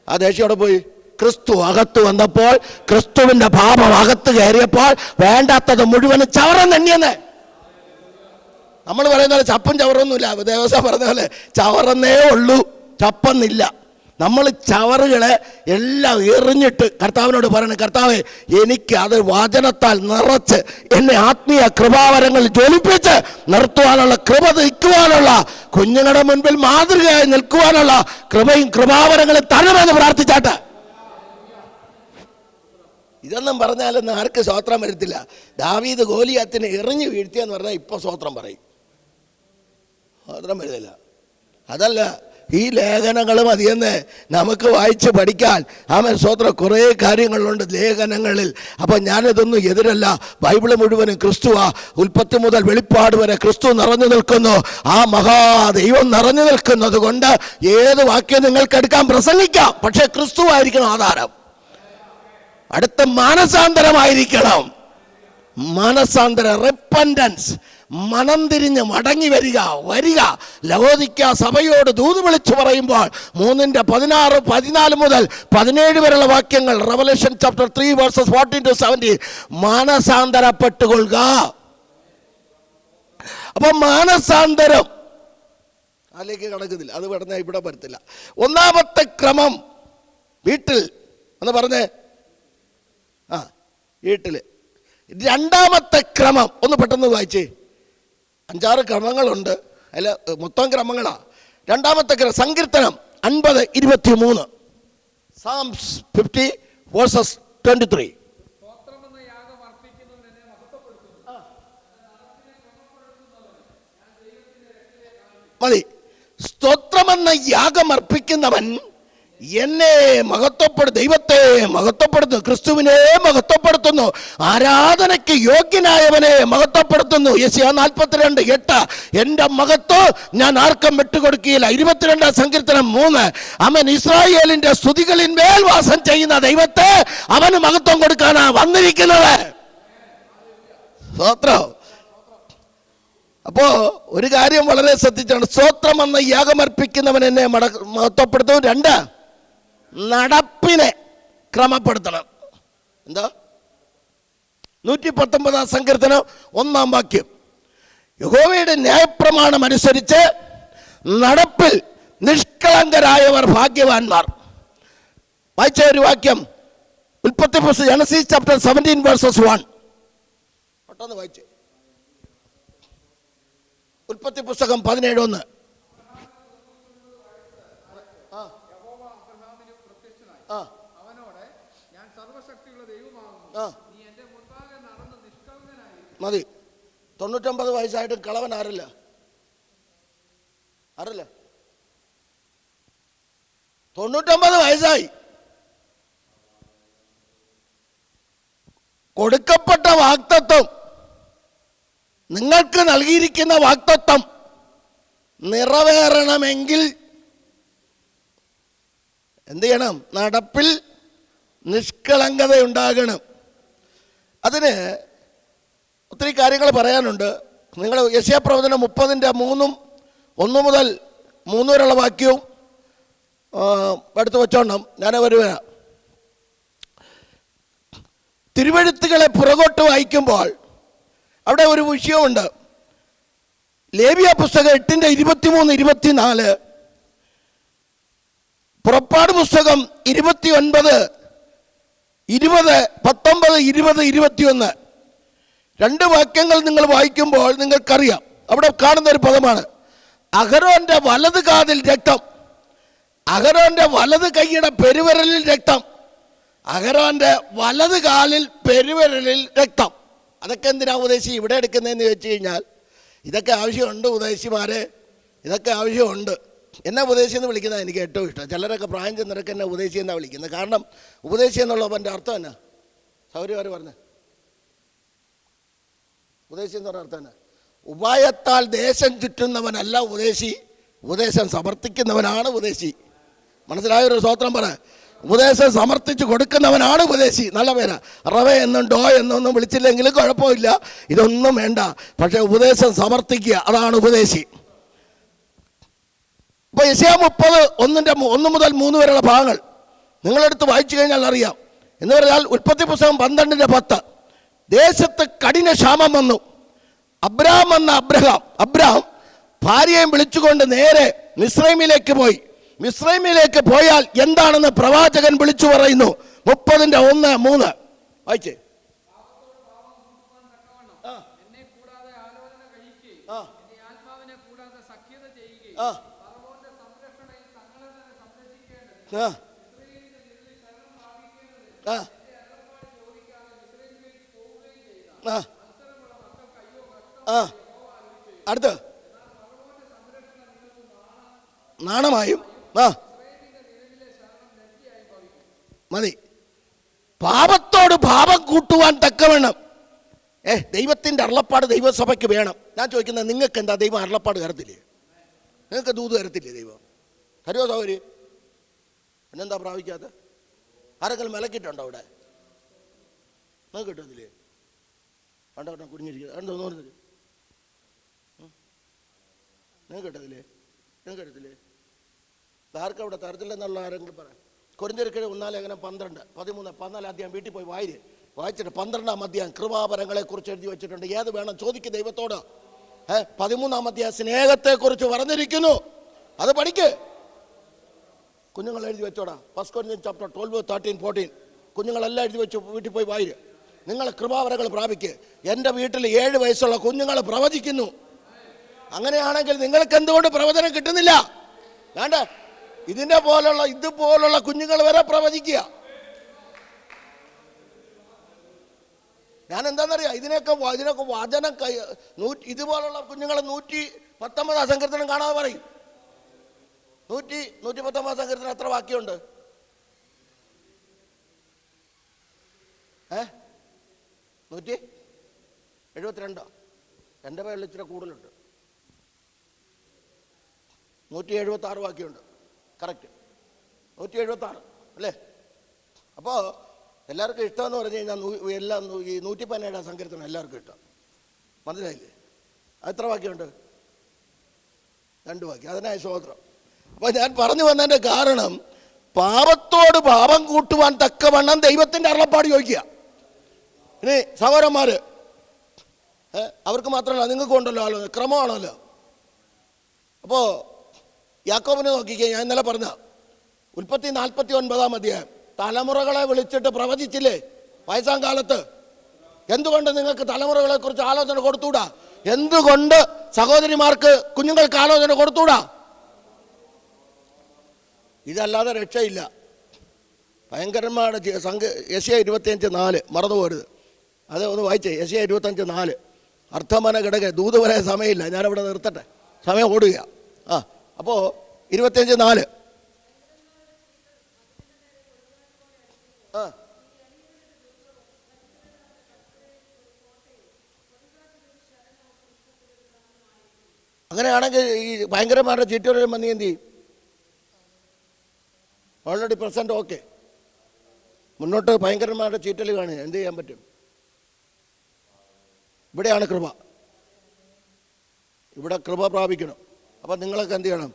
ആ ദേഷ്യം അവിടെ പോയി. ക്രിസ്തു അകത്ത് വന്നപ്പോൾ, ക്രിസ്തുവിൻ്റെ പാപം അകത്ത് കയറിയപ്പോൾ വേണ്ടാത്തത് മുഴുവനും ചവറം തന്നെയെന്ന്. നമ്മൾ പറയുന്ന പോലെ ചപ്പും ചവറൊന്നുമില്ല. ദേവസ്വം പറഞ്ഞ പോലെ ചവറന്നേ ഉള്ളൂ, ചപ്പെന്നില്ല. നമ്മൾ ചവറുകളെ എല്ലാം എറിഞ്ഞിട്ട് കർത്താവിനോട് പറയണം, കർത്താവേ, എനിക്ക് അത് വചനത്താൽ നിറച്ച് എന്നെ ആത്മീയ കൃപാവരങ്ങൾ ജ്വലിപ്പിച്ച് നിർത്തുവാനുള്ള കൃപ, നിൽക്കുവാനുള്ള, കുഞ്ഞുങ്ങളുടെ മുൻപിൽ മാതൃകയായി നിൽക്കുവാനുള്ള കൃപയും കൃപാവരങ്ങളും തരണമെന്ന് പ്രാർത്ഥിച്ചാട്ടെ. ഇതൊന്നും പറഞ്ഞാലൊന്നും ആർക്ക് സ്വോത്രം വരത്തില്ല. ദാവീദ് ഗോലിയാത്തിനെ എറിഞ്ഞു വീഴ്ത്തിയെന്ന് പറഞ്ഞാൽ ഇപ്പോൾ സ്വോത്രം പറയും, സ്വോത്രം വരുന്നില്ല. അതല്ല, ഈ ലേഖനങ്ങളും മതിയെന്ന് നമുക്ക് വായിച്ച് പഠിക്കാൻ. ആമേൻ, സ്വോത്രം. കുറേ കാര്യങ്ങളുണ്ട് ലേഖനങ്ങളിൽ. അപ്പം ഞാനിതൊന്നും എതിരല്ല. ബൈബിള് മുഴുവനും ക്രിസ്തുവാ. ഉൽപ്പത്തി മുതൽ വെളിപ്പാട് വരെ ക്രിസ്തു നിറഞ്ഞു നിൽക്കുന്നു. ആ മഹാദൈവം നിറഞ്ഞു നിൽക്കുന്നത് കൊണ്ട് ഏത് വാക്യം നിങ്ങൾക്ക് എടുക്കാൻ, പ്രസംഗിക്കാം. പക്ഷേ ക്രിസ്തുവായിരിക്കണം ആധാരം. അടുത്ത മാനസാന്തരമായിരിക്കണം. മനസാന്തരം, റിപ്പൻറ്റൻസ്, മനം തിരിഞ്ഞ് മടങ്ങി വരിക. ലവോദിക്ക സഭയോട് ദൂത് വിളിച്ചു പറയുമ്പോൾ 3:16, 14 മുതൽ 17 വരെയുള്ള വാക്യങ്ങൾ, റെവലേഷൻ ചാപ്റ്റർ 3 വേഴ്സസ് 14-17, മാനസാന്തരപ്പെട്ടുകൊള്ളുക. അപ്പം മാനസാന്തരം അതിലേക്ക് കടക്കുന്നില്ല, അത് പറഞ്ഞാൽ ഇവിടെ വരത്തില്ല. ഒന്നാമത്തെ ക്രമം വീട്ടിൽ എന്ന് പറഞ്ഞേ, വീട്ടിൽ. രണ്ടാമത്തെ ക്രമം ഒന്ന് പെട്ടെന്ന് വായിച്ചേ. 5-6 ക്രമങ്ങളുണ്ട്, അല്ല മൊത്തം ക്രമങ്ങളാ. രണ്ടാമത്തെ ക്രമം സങ്കീർത്തനം 50:23, Psalms 50 verses 23. മതി. സ്തോത്രമെന്ന യാഗം അർപ്പിക്കുന്നവൻ എന്നെ മഹത്വപ്പെടുത്തും, ദൈവത്തെ മഹത്വപ്പെടുത്തുന്നു, ക്രിസ്തുവിനെ മഹത്വപ്പെടുത്തുന്നു, ആരാധനയ്ക്ക് യോഗ്യനായവനെ മഹത്വപ്പെടുത്തുന്നു. യെശയ്യാ 42:8, എൻ്റെ മഹത്വം ഞാൻ ആർക്കും വിട്ടുകൊടുക്കുകയില്ല. 22 സങ്കീർത്തനം 3. അവൻ ഇസ്രായേലിന്റെ സ്തുതികളിന്മേൽ വാസം ചെയ്യുന്ന ദൈവത്തെ അവന് മഹത്വം കൊടുക്കാനാണ് വന്നിരിക്കുന്നത്. സ്തോത്രം. അപ്പോ ഒരു കാര്യം വളരെ ശ്രദ്ധിച്ചാണ്. സ്തോത്രം എന്ന യാഗമർപ്പിക്കുന്നവൻ എന്നെ മഹത്വപ്പെടുത്തും. 2, നടപ്പിനെ ക്രമപ്പെടുത്തണം. എന്താ? 119 സങ്കീർത്തനം 1 വാക്യം, യഹോവയുടെ ന്യായപ്രമാണം അനുസരിച്ച് നടപ്പിൽ നിഷ്കളങ്കരായവർ ഭാഗ്യവാന്മാർ. വായിച്ച ഒരു വാക്യം, ഉൽപ്പത്തി പുസ്തകം, ജനസീസ് ചാപ്റ്റർ 17 verses 1. പെട്ടെന്ന് വായിച്ചേ. ഉൽപ്പത്തി പുസ്തകം 17:1. മതി. 99 വയസ്സായിട്ട് കളവൻ ആരല്ല? 99 വയസ്സായി. കൊടുക്കപ്പെട്ട വാഗ്ദത്തം, നിങ്ങൾക്ക് നൽകിയിരിക്കുന്ന വാഗ്ദത്തം നിറവേറണമെങ്കിൽ എന്ത് ചെയ്യണം? നടപ്പിൽ നിഷ്കളങ്കത ഉണ്ടാകണം. അതിന് ഒത്തിരി കാര്യങ്ങൾ പറയാനുണ്ട്. നിങ്ങൾ യെശയ്യാ പ്രവചനം 30:3, 1 മുതൽ 3 വരെയുള്ള വാക്യവും എടുത്തു വെച്ചോണം. ഞാൻ വരുക. തിരുവെഴുത്തുകളെ പുറകോട്ട് വായിക്കുമ്പോൾ അവിടെ ഒരു വിഷയമുണ്ട്. ലേവ്യ പുസ്തകം 8:23-24, പുറപ്പാട് പുസ്തകം 29, 20, 19, 20, 21 രണ്ട് വാക്യങ്ങൾ നിങ്ങൾ വായിക്കുമ്പോൾ നിങ്ങൾക്കറിയാം, അവിടെ കാണുന്ന ഒരു പദമാണ് അഹരോന്റെ വലത് കാതിൽ രക്തം, അഹരോന്റെ വലത് കൈയുടെ പെരുവിരലിൽ രക്തം, അഹരോന്റെ വലത് കാലിൽ പെരുവിരലിൽ രക്തം. അതൊക്കെ എന്തിനാ ഉപദേശി ഇവിടെ എടുക്കുന്നതെന്ന് ചോദിച്ചു കഴിഞ്ഞാൽ, ഇതൊക്കെ ആവശ്യമുണ്ട് ഉപദേശിമാരെ, ഇതൊക്കെ ആവശ്യമുണ്ട്. എന്നെ ഉപദേശി എന്ന് വിളിക്കുന്നത് എനിക്ക് ഏറ്റവും ഇഷ്ടം. ചിലരൊക്കെ പ്രായം ചെന്നവരൊക്കെ എന്നെ ഉപദേശി എന്നാണ് വിളിക്കുന്നത്. കാരണം ഉപദേശി എന്നുള്ളതിൻ്റെ അർത്ഥം എന്നാ? സൗകര്യമാർ പറഞ്ഞ ഉപദേശി എന്ന് പറഞ്ഞ അർത്ഥം എന്നാ? ഉപായത്താൽ ദേശം ചുറ്റുന്നവനല്ല ഉപദേശി, ഉപദേശം സമർത്ഥിക്കുന്നവനാണ് ഉപദേശി. മനസ്സിലായൊരു സ്തോത്രം പറ. ഉപദേശം സമർത്ഥിച്ച് കൊടുക്കുന്നവനാണ് ഉപദേശി. നല്ല പേരാ. റവേ എന്നും ഡോ എന്നൊന്നും വിളിച്ചില്ലെങ്കിലും കുഴപ്പമില്ല, ഇതൊന്നും വേണ്ട. പക്ഷെ ഉപദേശം സമർത്ഥിക്കുക, അതാണ് ഉപദേശി. ഇപ്പോൾ യെശയ്യാ 30:1-3 വരെയുള്ള ഭാഗങ്ങൾ നിങ്ങളെടുത്ത് വായിച്ചു കഴിഞ്ഞാൽ അറിയാം. എന്ന് പറഞ്ഞാൽ ഉൽപ്പത്തി പുസ്തകം 12:10 ദേശത്ത് കഠിന ക്ഷാമം വന്നു. അബ്രഹാം ഭാര്യയും വിളിച്ചുകൊണ്ട് നേരെ മിസ്രൈമിലേക്ക് പോയി. മിസ്രൈമിലേക്ക് പോയാൽ എന്താണെന്ന് പ്രവാചകൻ വിളിച്ചു പറയുന്നു. 30:1-3 വായിച്ചേ. അടുത്ത് നാണമായും മതി. പാപത്തോട് പാപം കൂട്ടുവാൻ തക്കവണ്ണം ദൈവത്തിൻ്റെ അരുളപ്പാട് ദൈവസഭയ്ക്ക് വേണം. ഞാൻ ചോദിക്കുന്നത്, നിങ്ങൾക്ക് എന്താ ദൈവം അരുളപ്പാട് തരത്തില്ലേ? നിങ്ങൾക്ക് ദൂത് തരത്തില്ലേ ദൈവം? തരുമോ സൗകര്യം? പിന്നെന്താ പ്രാപിക്കാത്ത? ആരെങ്കിലും വിലക്കിയിട്ടുണ്ടോ അവിടെ? നിങ്ങൾക്ക് കിട്ടുന്നില്ലേ? കണ്ടോ കുടിഞ്ഞിരിക്കുക കണ്ടോ നോർന്നില്ല? നിങ്ങൾക്ക് കിട്ടത്തില്ലേ? നിങ്ങൾക്ക് കിട്ടത്തില്ലേ? ആർക്കും അവിടെ തരത്തില്ലെന്നുള്ള ആരെങ്കിലും പറയാം. കൊരിന്ത്യർക്കെഴുതിയ 1 ലേഖനം 12, 13, 14 അധ്യായം വീട്ടിൽ പോയി വായിച്ചിട്ട് 12-ാം അധ്യായം കൃപാവരങ്ങളെ കുറിച്ച് എഴുതി വെച്ചിട്ടുണ്ട്. ഏത് വേണം ചോദിക്കും ദൈവത്തോട്. 13-ാം അധ്യായം സ്നേഹത്തെക്കുറിച്ച് പറഞ്ഞിരിക്കുന്നു, അത് പഠിക്ക്. കുഞ്ഞുങ്ങൾ എഴുതി വെച്ചോടാ. 1 Corinthians chapter 12, 13, 14 കുഞ്ഞുങ്ങളെല്ലാം എഴുതി വെച്ചു വീട്ടിൽ പോയി വായിര്. നിങ്ങൾ കൃപാവരങ്ങൾ പ്രാപിക്ക്. എൻ്റെ വീട്ടിൽ 7 വയസ്സുള്ള കുഞ്ഞുങ്ങൾ പ്രവചിക്കുന്നു. അങ്ങനെയാണെങ്കിൽ നിങ്ങൾക്ക് എന്തുകൊണ്ട് പ്രവചനം കിട്ടുന്നില്ല? വേണ്ട, ഇതുപോലുള്ള കുഞ്ഞുങ്ങൾ വരെ പ്രവചിക്കുക. ഞാൻ എന്താണെന്നറിയാം, ഇതിനൊക്കെ വചനം ഇതുപോലുള്ള കുഞ്ഞുങ്ങളെ 119 സങ്കീർത്തനം കാണാതെ പറയും. 119 സങ്കീർത്തനം എത്ര വാക്യമുണ്ട്? 172. എൻ്റെ പേരിൽ ഇച്ചിരി കൂടുതലുണ്ട്. 176 വാക്യമുണ്ട്. കറക്റ്റ് 176 അല്ലേ? അപ്പോൾ എല്ലാവർക്കും ഇഷ്ടമെന്ന് പറഞ്ഞു കഴിഞ്ഞാൽ എല്ലാം ഈ 117 സങ്കീർത്തനം എല്ലാവർക്കും ഇഷ്ടം. മനസ്സിലായില്ലേ? എത്ര വാക്യമുണ്ട്? 2 വാക്യം. അതിനായി സ്തോത്രം. അപ്പോൾ ഞാൻ പറഞ്ഞു വന്നതിൻ്റെ കാരണം, പാപത്തോട് പാപം കൂട്ടുവാൻ തക്കവണ്ണം ദൈവത്തിൻ്റെ അരുളപ്പാട് ചോദിക്കുക. ഇനി സഹോദരന്മാർ, അവർക്ക് മാത്രമല്ല നിങ്ങൾക്കും ഉണ്ടല്ലോ ആലോചന, ക്രമമാണല്ലോ. അപ്പോൾ യാക്കോബിനെ നോക്കിക്കേ. ഞാൻ ഇന്നലെ പറഞ്ഞ ഉൽപ്പത്തി 49-ാം അധ്യായം തലമുറകളെ വിളിച്ചിട്ട് പ്രവചിച്ചില്ലേ വയസ്സാം കാലത്ത്? എന്തുകൊണ്ട് നിങ്ങൾക്ക് തലമുറകളെ കുറിച്ച് ആലോചന കൊടുത്തൂടാ? എന്തുകൊണ്ട് സഹോദരിമാർക്ക് കുഞ്ഞുങ്ങൾക്ക് ആലോചന കൊടുത്തൂടാ? ഇതല്ലാതെ രക്ഷയില്ല. ഭയങ്കരന്മാരുടെ യെശയ്യാ 25:4 മറന്നു പോരുത്. അത് ഒന്ന് വായിച്ചേ. യെശയ്യാ 25:4 അർത്ഥമന കിടക്കെ ദൂത് വരാൻ സമയമില്ല, ഞാനവിടെ നിർത്തട്ടെ, സമയം ഓടുക. അപ്പോൾ 25:4 അങ്ങനെയാണെങ്കിൽ ഈ ഭയങ്കരന്മാരുടെ ചീറ്റുകളിൽ നീ എന്ത് ചെയ്യും? Already present okay. മുന്നോട്ട് ഭയങ്കരന്മാരുടെ ചീറ്റൽ കാണുക, എന്ത് ചെയ്യാൻ പറ്റും? ഇവിടെയാണ് കൃപ. ഇവിടെ കൃപ പ്രാപിക്കണം. അപ്പം നിങ്ങളൊക്കെ എന്ത് ചെയ്യണം?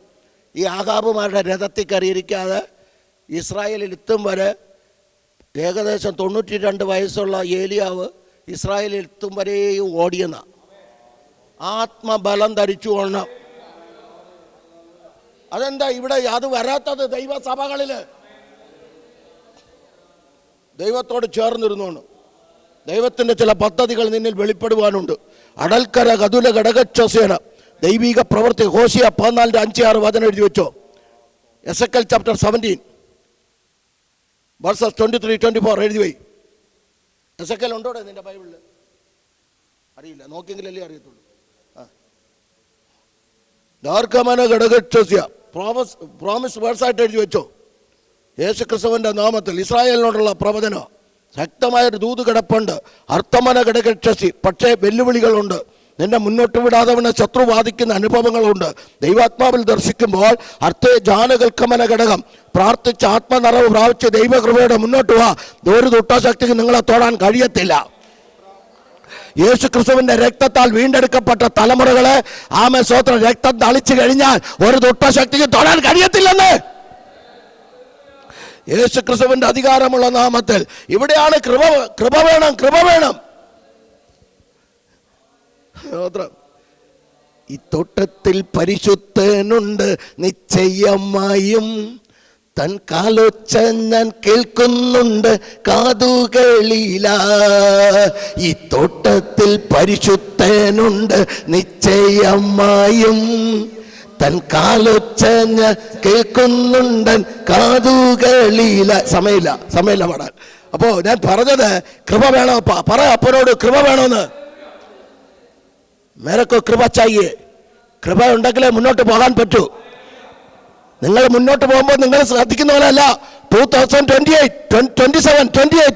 ഈ ആഹാബുമാരുടെ രഥത്തിൽ കയറിയിരിക്കാതെ ഇസ്രായേലിൽ എത്തും വരെ ഏകദേശം 92 വയസ്സുള്ള ഏലിയാവ് ഇസ്രായേലിൽ എത്തും വരെയും ഓടിയെന്ന ആത്മബലം ധരിച്ചു കൊള്ളണം. അതെന്താ ഇവിടെ അത് വരാത്തത്? ദൈവസഭകളിൽ ദൈവത്തോട് ചേർന്നിരുന്നോണം. ദൈവത്തിൻ്റെ ചില പദ്ധതികൾ നിന്നിൽ വെളിപ്പെടുവാനുണ്ട്. അടൽക്കര കതുല ഘടകച്ഛസേന ദൈവിക പ്രവൃത്തി. ഹോശിയ 14:5-6 വചനം എഴുതി വെച്ചോ. എസെക്കിയേൽ ചാപ്റ്റർ 17 വേഴ്സസ് 23-24 എഴുതി പോയി. എസെക്കിയേൽ ഉണ്ടോടെ നിന്റെ ബൈബിളിൽ? അറിയില്ല, നോക്കിയെങ്കിലല്ലേ അറിയത്തുള്ളൂ. ദാർഘമന ഘടകച്ഛസ്യ പ്രോമിസ് വേഴ്സായിട്ട് എഴുതി വെച്ചോ. യേശു ക്രിസ്തുവിൻ്റെ നാമത്തിൽ ഇസ്രായേലിനോടുള്ള പ്രവചനം. ശക്തമായൊരു ദൂത് കിടപ്പുണ്ട്. അർത്ഥമന ഘടകക്ഷസി. പക്ഷേ വെല്ലുവിളികളുണ്ട്. നിന്നെ മുന്നോട്ട് വിടാതെ ശത്രു ബാധിക്കുന്ന അനുഭവങ്ങളുണ്ട്. ദൈവാത്മാവിൽ ദർശിക്കുമ്പോൾ അർത്ഥേ ജാനകൽക്കമന ഘടകം പ്രാർത്ഥിച്ച് ആത്മനിറവ് പ്രാപിച്ച് ദൈവകൃപയുടെ മുന്നോട്ട് വാ. ഒരു ദുഷ്ടശക്തിക്ക് നിങ്ങളെ തൊടാൻ കഴിയത്തില്ല. യേശു ക്രിസ്തുവിന്റെ രക്തത്താൽ വീണ്ടെടുക്കപ്പെട്ട തലമുറകളെ ആമേൻ സ്തോത്രം രക്തം തളിച്ചു കഴിഞ്ഞാൽ ഒരു ദുഷ്ടശക്തിക്ക് തൊടാൻ കഴിയത്തില്ലെന്ന്. യേശു ക്രിസ്തുവിന്റെ അധികാരമുള്ള നാമത്തിൽ ഇവിടെയാണ് കൃപ വേണം. ഈ തോട്ടത്തിൽ പരിശുദ്ധനുണ്ട് നിശ്ചയമായും, തൻ കാലൊച്ച ഞാൻ കേൾക്കുന്നുണ്ട് കാതുകളില. ഈ തോട്ടത്തിൽ പരിശുദ്ധനുണ്ട് നിശ്ചയമായും, തൻ കാലൊച്ച ഞാൻ കേൾക്കുന്നുണ്ട് കാതുകളില. സമയമില്ല പാടാൻ. അപ്പോ ഞാൻ പറഞ്ഞത് കൃപ വേണോ? പറ അപ്പനോട് കൃപ വേണോന്ന്. മേരക്കോ കൃപ ചായേ. കൃപ ഉണ്ടെങ്കിലേ മുന്നോട്ട് പോകാൻ പറ്റൂ. നിങ്ങൾ മുന്നോട്ട് പോകുമ്പോൾ നിങ്ങൾ ശ്രദ്ധിക്കുന്ന പോലെയല്ല. 2028, 27, 28,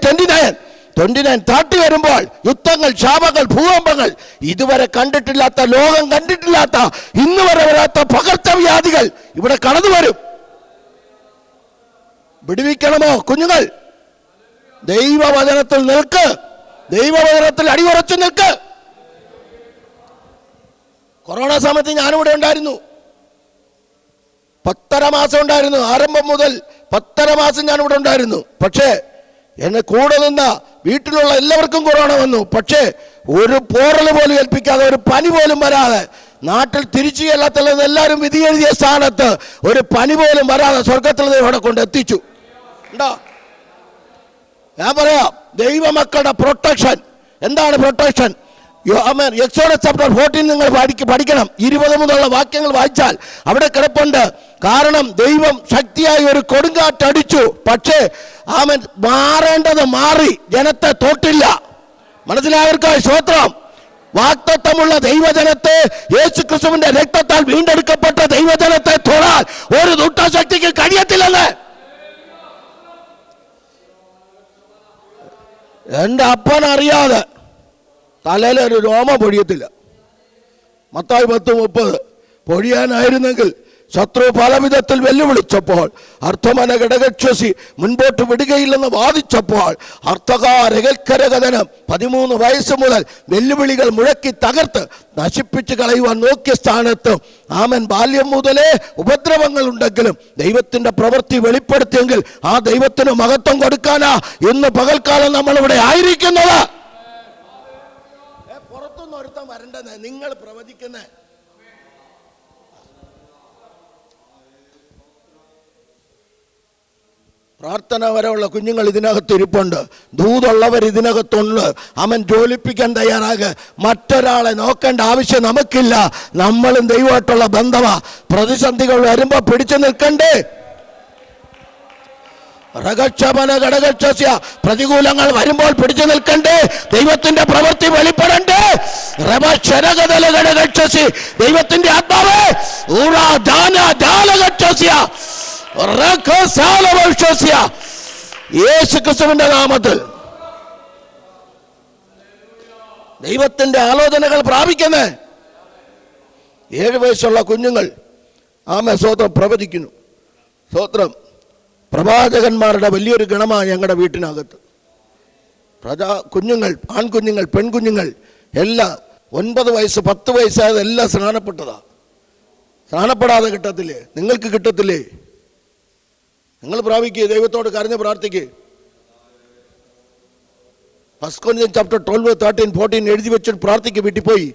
29, 30 വരുമ്പോൾ യുദ്ധങ്ങൾ, ക്ഷാമങ്ങൾ, ഭൂകമ്പങ്ങൾ, ഇതുവരെ കണ്ടിട്ടില്ലാത്ത, ലോകം കണ്ടിട്ടില്ലാത്ത, ഇന്ന് വരെ വരാത്ത പകർച്ചവ്യാധികൾ ഇവിടെ കടന്നു വരും. വിടുവിക്കണമോ കുഞ്ഞുങ്ങൾ? ദൈവവചനത്തിൽ നിൽക്ക്. ദൈവവചനത്തിൽ അടിയുറച്ചു നിൽക്ക്. കൊറോണ സമയത്ത് ഞാനിവിടെ ഉണ്ടായിരുന്നു. 10.5 മാസം ഉണ്ടായിരുന്നു. ആരംഭം മുതൽ 10.5 മാസം ഞാനിവിടെ ഉണ്ടായിരുന്നു. പക്ഷേ എന്നെ കൂടെ നിന്ന വീട്ടിലുള്ള എല്ലാവർക്കും കൊറോണ വന്നു. പക്ഷേ ഒരു പോറൽ പോലും ഏൽപ്പിക്കാതെ, ഒരു പനി പോലും വരാതെ, നാട്ടിൽ തിരിച്ചു ചെല്ലാത്തുള്ളത് എല്ലാവരും വിധി എഴുതിയ സ്ഥാനത്ത് ഒരു പനി പോലും വരാതെ സ്വർഗത്തിൽ ഇവിടെ കൊണ്ട് എത്തിച്ചു. ഉണ്ടോ? ഞാൻ പറയാം, ദൈവമക്കളുടെ പ്രൊട്ടക്ഷൻ. എന്താണ് പ്രൊട്ടക്ഷൻ? എക്സോഡസ് ചാപ്റ്റർ 14 നിങ്ങൾ പഠിക്കണം. 20 മുതലുള്ള വാക്യങ്ങൾ വായിച്ചാൽ അവിടെ കിടപ്പുണ്ട്. കാരണം ദൈവം ശക്തിയായി ഒരു കൊടുങ്കാറ്റടിച്ചു. പക്ഷേ ആമൻ മാറേണ്ടത് മാറി, ജനത്തെ തൊട്ടില്ല. മനസ്സിലായവർക്ക് സ്തോത്രം. വാഗ്ദത്തമുള്ള ദൈവജനത്തെ, യേശു ക്രിസ്തുവിന്റെ രക്തത്താൽ വീണ്ടെടുക്കപ്പെട്ട ദൈവജനത്തെ തൊടാൻ ഒരു ദുഷ്ടശക്തിക്ക് കഴിയത്തില്ലെന്ന് എൻ്റെ അപ്പൻ അറിയാതെ തലയിൽ ഒരു രോമം പൊഴിയത്തില്ല. മത്തായി 10:30 പൊഴിയാനായിരുന്നെങ്കിൽ ശത്രു പല വിധത്തിൽ വെല്ലുവിളിച്ചപ്പോൾ, അർത്ഥമന ഘടകക്ഷസി മുൻപോട്ട് വിടുകയില്ലെന്ന് വാദിച്ചപ്പോൾ, അർത്ഥകാരകൽക്കരകഥനം 13 വയസ്സ് മുതൽ വെല്ലുവിളികൾ മുഴക്കി തകർത്ത് നശിപ്പിച്ച് കളയുവാൻ നോക്കിയ സ്ഥാനത്ത് ആമൻ ബാല്യം മുതലേ ഉപദ്രവങ്ങൾ ഉണ്ടെങ്കിലും ദൈവത്തിന്റെ പ്രവൃത്തി വെളിപ്പെടുത്തിയെങ്കിൽ ആ ദൈവത്തിന് മഹത്വം കൊടുക്കാനാ ഇന്ന് പകൽക്കാലം നമ്മളിവിടെ ആയിരിക്കുന്നത്. പുറത്തുനിന്ന് ഒരുത്തം വരണ്ടെന്ന് നിങ്ങൾ പ്രവചിക്കുന്നേ. പ്രാർത്ഥന വരെയുള്ള കുഞ്ഞുങ്ങൾ ഇതിനകത്ത് ഇരിപ്പുണ്ട്. ദൂതുള്ളവർ ഇതിനകത്തുണ്ട്. അവൻ ജോലിപ്പിക്കാൻ തയ്യാറാകുക. മറ്റൊരാളെ നോക്കേണ്ട ആവശ്യം നമുക്കില്ല. നമ്മളും ദൈവമായിട്ടുള്ള ബന്ധമാ. പ്രതിസന്ധികൾ വരുമ്പോൾ പിടിച്ചു നിൽക്കണ്ടേ? പ്രതികൂലങ്ങൾ വരുമ്പോൾ പിടിച്ചു നിൽക്കണ്ടേ? ദൈവത്തിന്റെ പ്രവൃത്തി വെളിപ്പെടണ്ടേ? ദൈവത്തിന്റെ ആത്മാവേ യേശു ക്രിസ്തുവിന്റെ നാമത്തിൽ ദൈവത്തിന്റെ ആലോചനകൾ പ്രാപിക്കുന്നേ. 7 വയസ്സുള്ള കുഞ്ഞുങ്ങൾ ആമേ സ്തോത്രം പ്രവചിക്കുന്നു. സ്തോത്രം. പ്രവാചകന്മാരുടെ വലിയൊരു ഗണമാണ് ഞങ്ങളുടെ വീട്ടിനകത്ത്. കുഞ്ഞുങ്ങൾ, ആൺകുഞ്ഞുങ്ങൾ, പെൺകുഞ്ഞുങ്ങൾ എല്ലാം 9 വയസ്സ് 10 വയസ്സായത് എല്ലാം സ്നാനപ്പെട്ടതാ. സ്നാനപ്പെടാതെ കിട്ടത്തില്ലേ? നിങ്ങൾക്ക് കിട്ടത്തില്ലേ? നിങ്ങൾ പ്രാപിക്കുക, ദൈവത്തോട് കരഞ്ഞ് പ്രാർത്ഥിക്കുക. 1 Corinthians chapter 12, 13, 14 എഴുതി വെച്ചിട്ട് പ്രാർത്ഥിക്ക്, വീട്ടിൽ പോയി.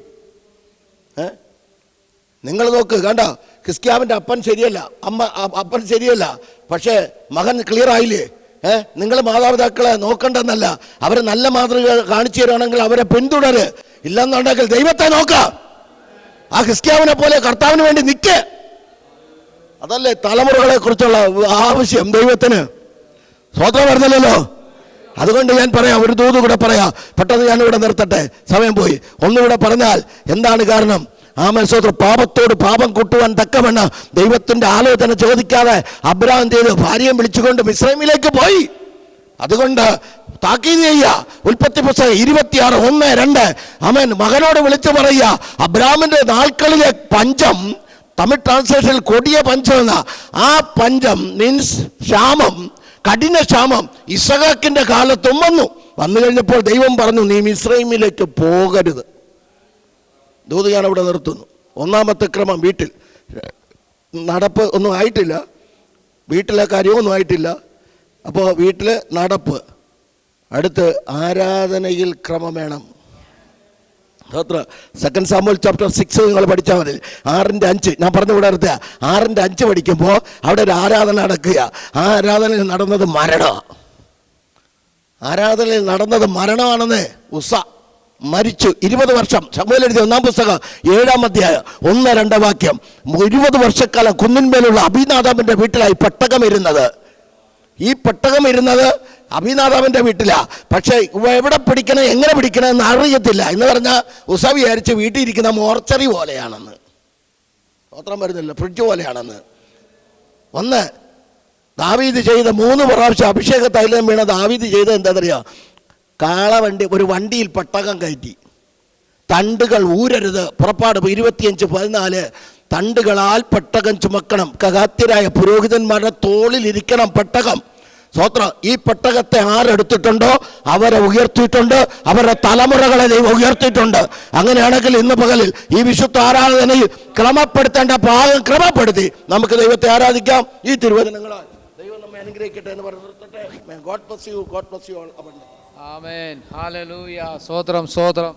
നിങ്ങൾ നോക്ക്, കണ്ട, ഹിസ്കിയാവിൻ്റെ അപ്പൻ ശരിയല്ല, അപ്പൻ ശരിയല്ല, പക്ഷേ മകൻ ക്ലിയർ ആയില്ലേ? നിങ്ങൾ മാതാപിതാക്കളെ നോക്കണ്ടെന്നല്ല, അവരെ നല്ല മാതൃക കാണിച്ചു തരുവാണെങ്കിൽ അവരെ പിന്തുടര്, ഇല്ലെന്നുണ്ടെങ്കിൽ ദൈവത്തെ നോക്കാം. ആ ഹിസ്കിയാവിനെ പോലെ കർത്താവിന് വേണ്ടി നിൽക്ക്. അതല്ലേ തലമുറകളെ കുറിച്ചുള്ള ആവശ്യം ദൈവത്തിന്. സ്വതന്ത്രം വരുന്നില്ലല്ലോ. അതുകൊണ്ട് ഞാൻ പറയാം, ഒരു ദൂത് കൂടെ പറയാം, പെട്ടെന്ന് ഞാനിവിടെ നിർത്തട്ടെ, സമയം പോയി. ഒന്നുകൂടെ പറഞ്ഞാൽ എന്താണ് കാരണം? ആമേൻ. പാപത്തോട് പാപം കൂട്ടുവാൻ തക്കവണ്ണ ദൈവത്തിന്റെ ആലോചന ചോദിക്കാതെ അബ്രഹാം ചെയ്ത് ഭാര്യയെ വിളിച്ചുകൊണ്ട് മിസ്രൈമിലേക്ക് പോയി. അതുകൊണ്ട് താക്കീത് ചെയ്യുക. ഉൽപ്പത്തി പുസ്തകം 26, 1, 2. ആമേൻ. മകനോട് വിളിച്ചു പറയുക, അബ്രഹാമിന്റെ നാൾക്കളിലെ പഞ്ചം, തമിഴ് ട്രാൻസ്ലേഷനിൽ കൊടിയ പഞ്ചം എന്ന ആ പഞ്ചം മീൻസ് ക്ഷാമം, കഠിന ക്ഷാമം ഇസഹാക്കിന്റെ കാലത്തും വന്നു കഴിഞ്ഞപ്പോൾ ദൈവം പറഞ്ഞു, നീ മിസ്രൈമിലേക്ക് പോകരുത്. ദൂത് ഞാൻ അവിടെ നിർത്തുന്നു. ഒന്നാമത്തെ ക്രമം, വീട്ടിൽ നടപ്പ് ഒന്നും ആയിട്ടില്ല, വീട്ടിലെ കാര്യമൊന്നും ആയിട്ടില്ല. അപ്പോൾ വീട്ടിൽ നടപ്പ്, അടുത്ത് ആരാധനയിൽ ക്രമം വേണം. 2 സാമുവേൽ ചാപ്റ്റർ 6 നിങ്ങൾ പഠിച്ചാൽ മതി. 6:5 ഞാൻ പറഞ്ഞു ഇവിടെ നിർത്തുക. 6:5 പഠിക്കുമ്പോൾ അവിടെ ഒരു ആരാധന നടക്കുക. ആ ആരാധനയിൽ നടന്നത് മരണമാണ്. ആരാധനയിൽ നടന്നത് മരണമാണെന്ന്. ഉസ്സ മരിച്ചു 20 വർഷം. ശമൂവേൽ എഴുതിയ 1-ാം പുസ്തകം 7-ാം അധ്യായം 1-2 വാക്യം. 20 വർഷക്കാലം കുന്നിന്മേലുള്ള അഭിനാദാബിന്റെ വീട്ടിലായി പെട്ടകം ഇരുന്നത്. ഈ പെട്ടകം ഇരുന്നത് അഭിനാദാബിന്റെ വീട്ടിലാ. പക്ഷേ എവിടെ പിടിക്കണം, എങ്ങനെ പിടിക്കണം എന്ന് അറിയത്തില്ല. എന്ന് പറഞ്ഞാൽ ഉസ വിചാരിച്ച് വീട്ടിൽ ഇരിക്കുന്ന മോർച്ചറി പോലെയാണെന്ന്. സ്വതന്ത്രം വരുന്നില്ല, ഫ്രിഡ്ജ് പോലെയാണെന്ന്. ഒന്ന്, ദാവീദ് ചെയ്ത 3 പ്രാവശ്യം അഭിഷേക തൈലം വീണ ദാവീദ് ചെയ്ത എന്താണെന്നറിയാം? കാളവണ്ടി, ഒരു വണ്ടിയിൽ പെട്ടകം കയറ്റി. തണ്ടുകൾ ഊരരുത്. പുറപ്പാട് 25:14. തണ്ടുകളാൽ പെട്ടകം ചുമക്കണം. കഹാത്യരായ പുരോഹിതന്മാരുടെ തോളിലിരിക്കണം പെട്ടകം. സ്വോത്രം. ഈ പെട്ടകത്തെ ആരെടുത്തിട്ടുണ്ടോ അവരെ ഉയർത്തിയിട്ടുണ്ട്, അവരുടെ തലമുറകളെ ദൈവം ഉയർത്തിയിട്ടുണ്ട്. അങ്ങനെയാണെങ്കിൽ ഇന്ന് പകലിൽ ഈ വിശുദ്ധ ആരാധനയിൽ ക്രമപ്പെടുത്തേണ്ട ഭാഗം ക്രമപ്പെടുത്തി നമുക്ക് ദൈവത്തെ ആരാധിക്കാം. ഈ തിരുവചനങ്ങളാൽ ദൈവം നമ്മെ അനുഗ്രഹിക്കട്ടെ എന്ന് പറഞ്ഞു നിർത്തട്ടെ. God bless you all abundantly. Amen. Hallelujah. സ്തോത്രം, സ്തോത്രം.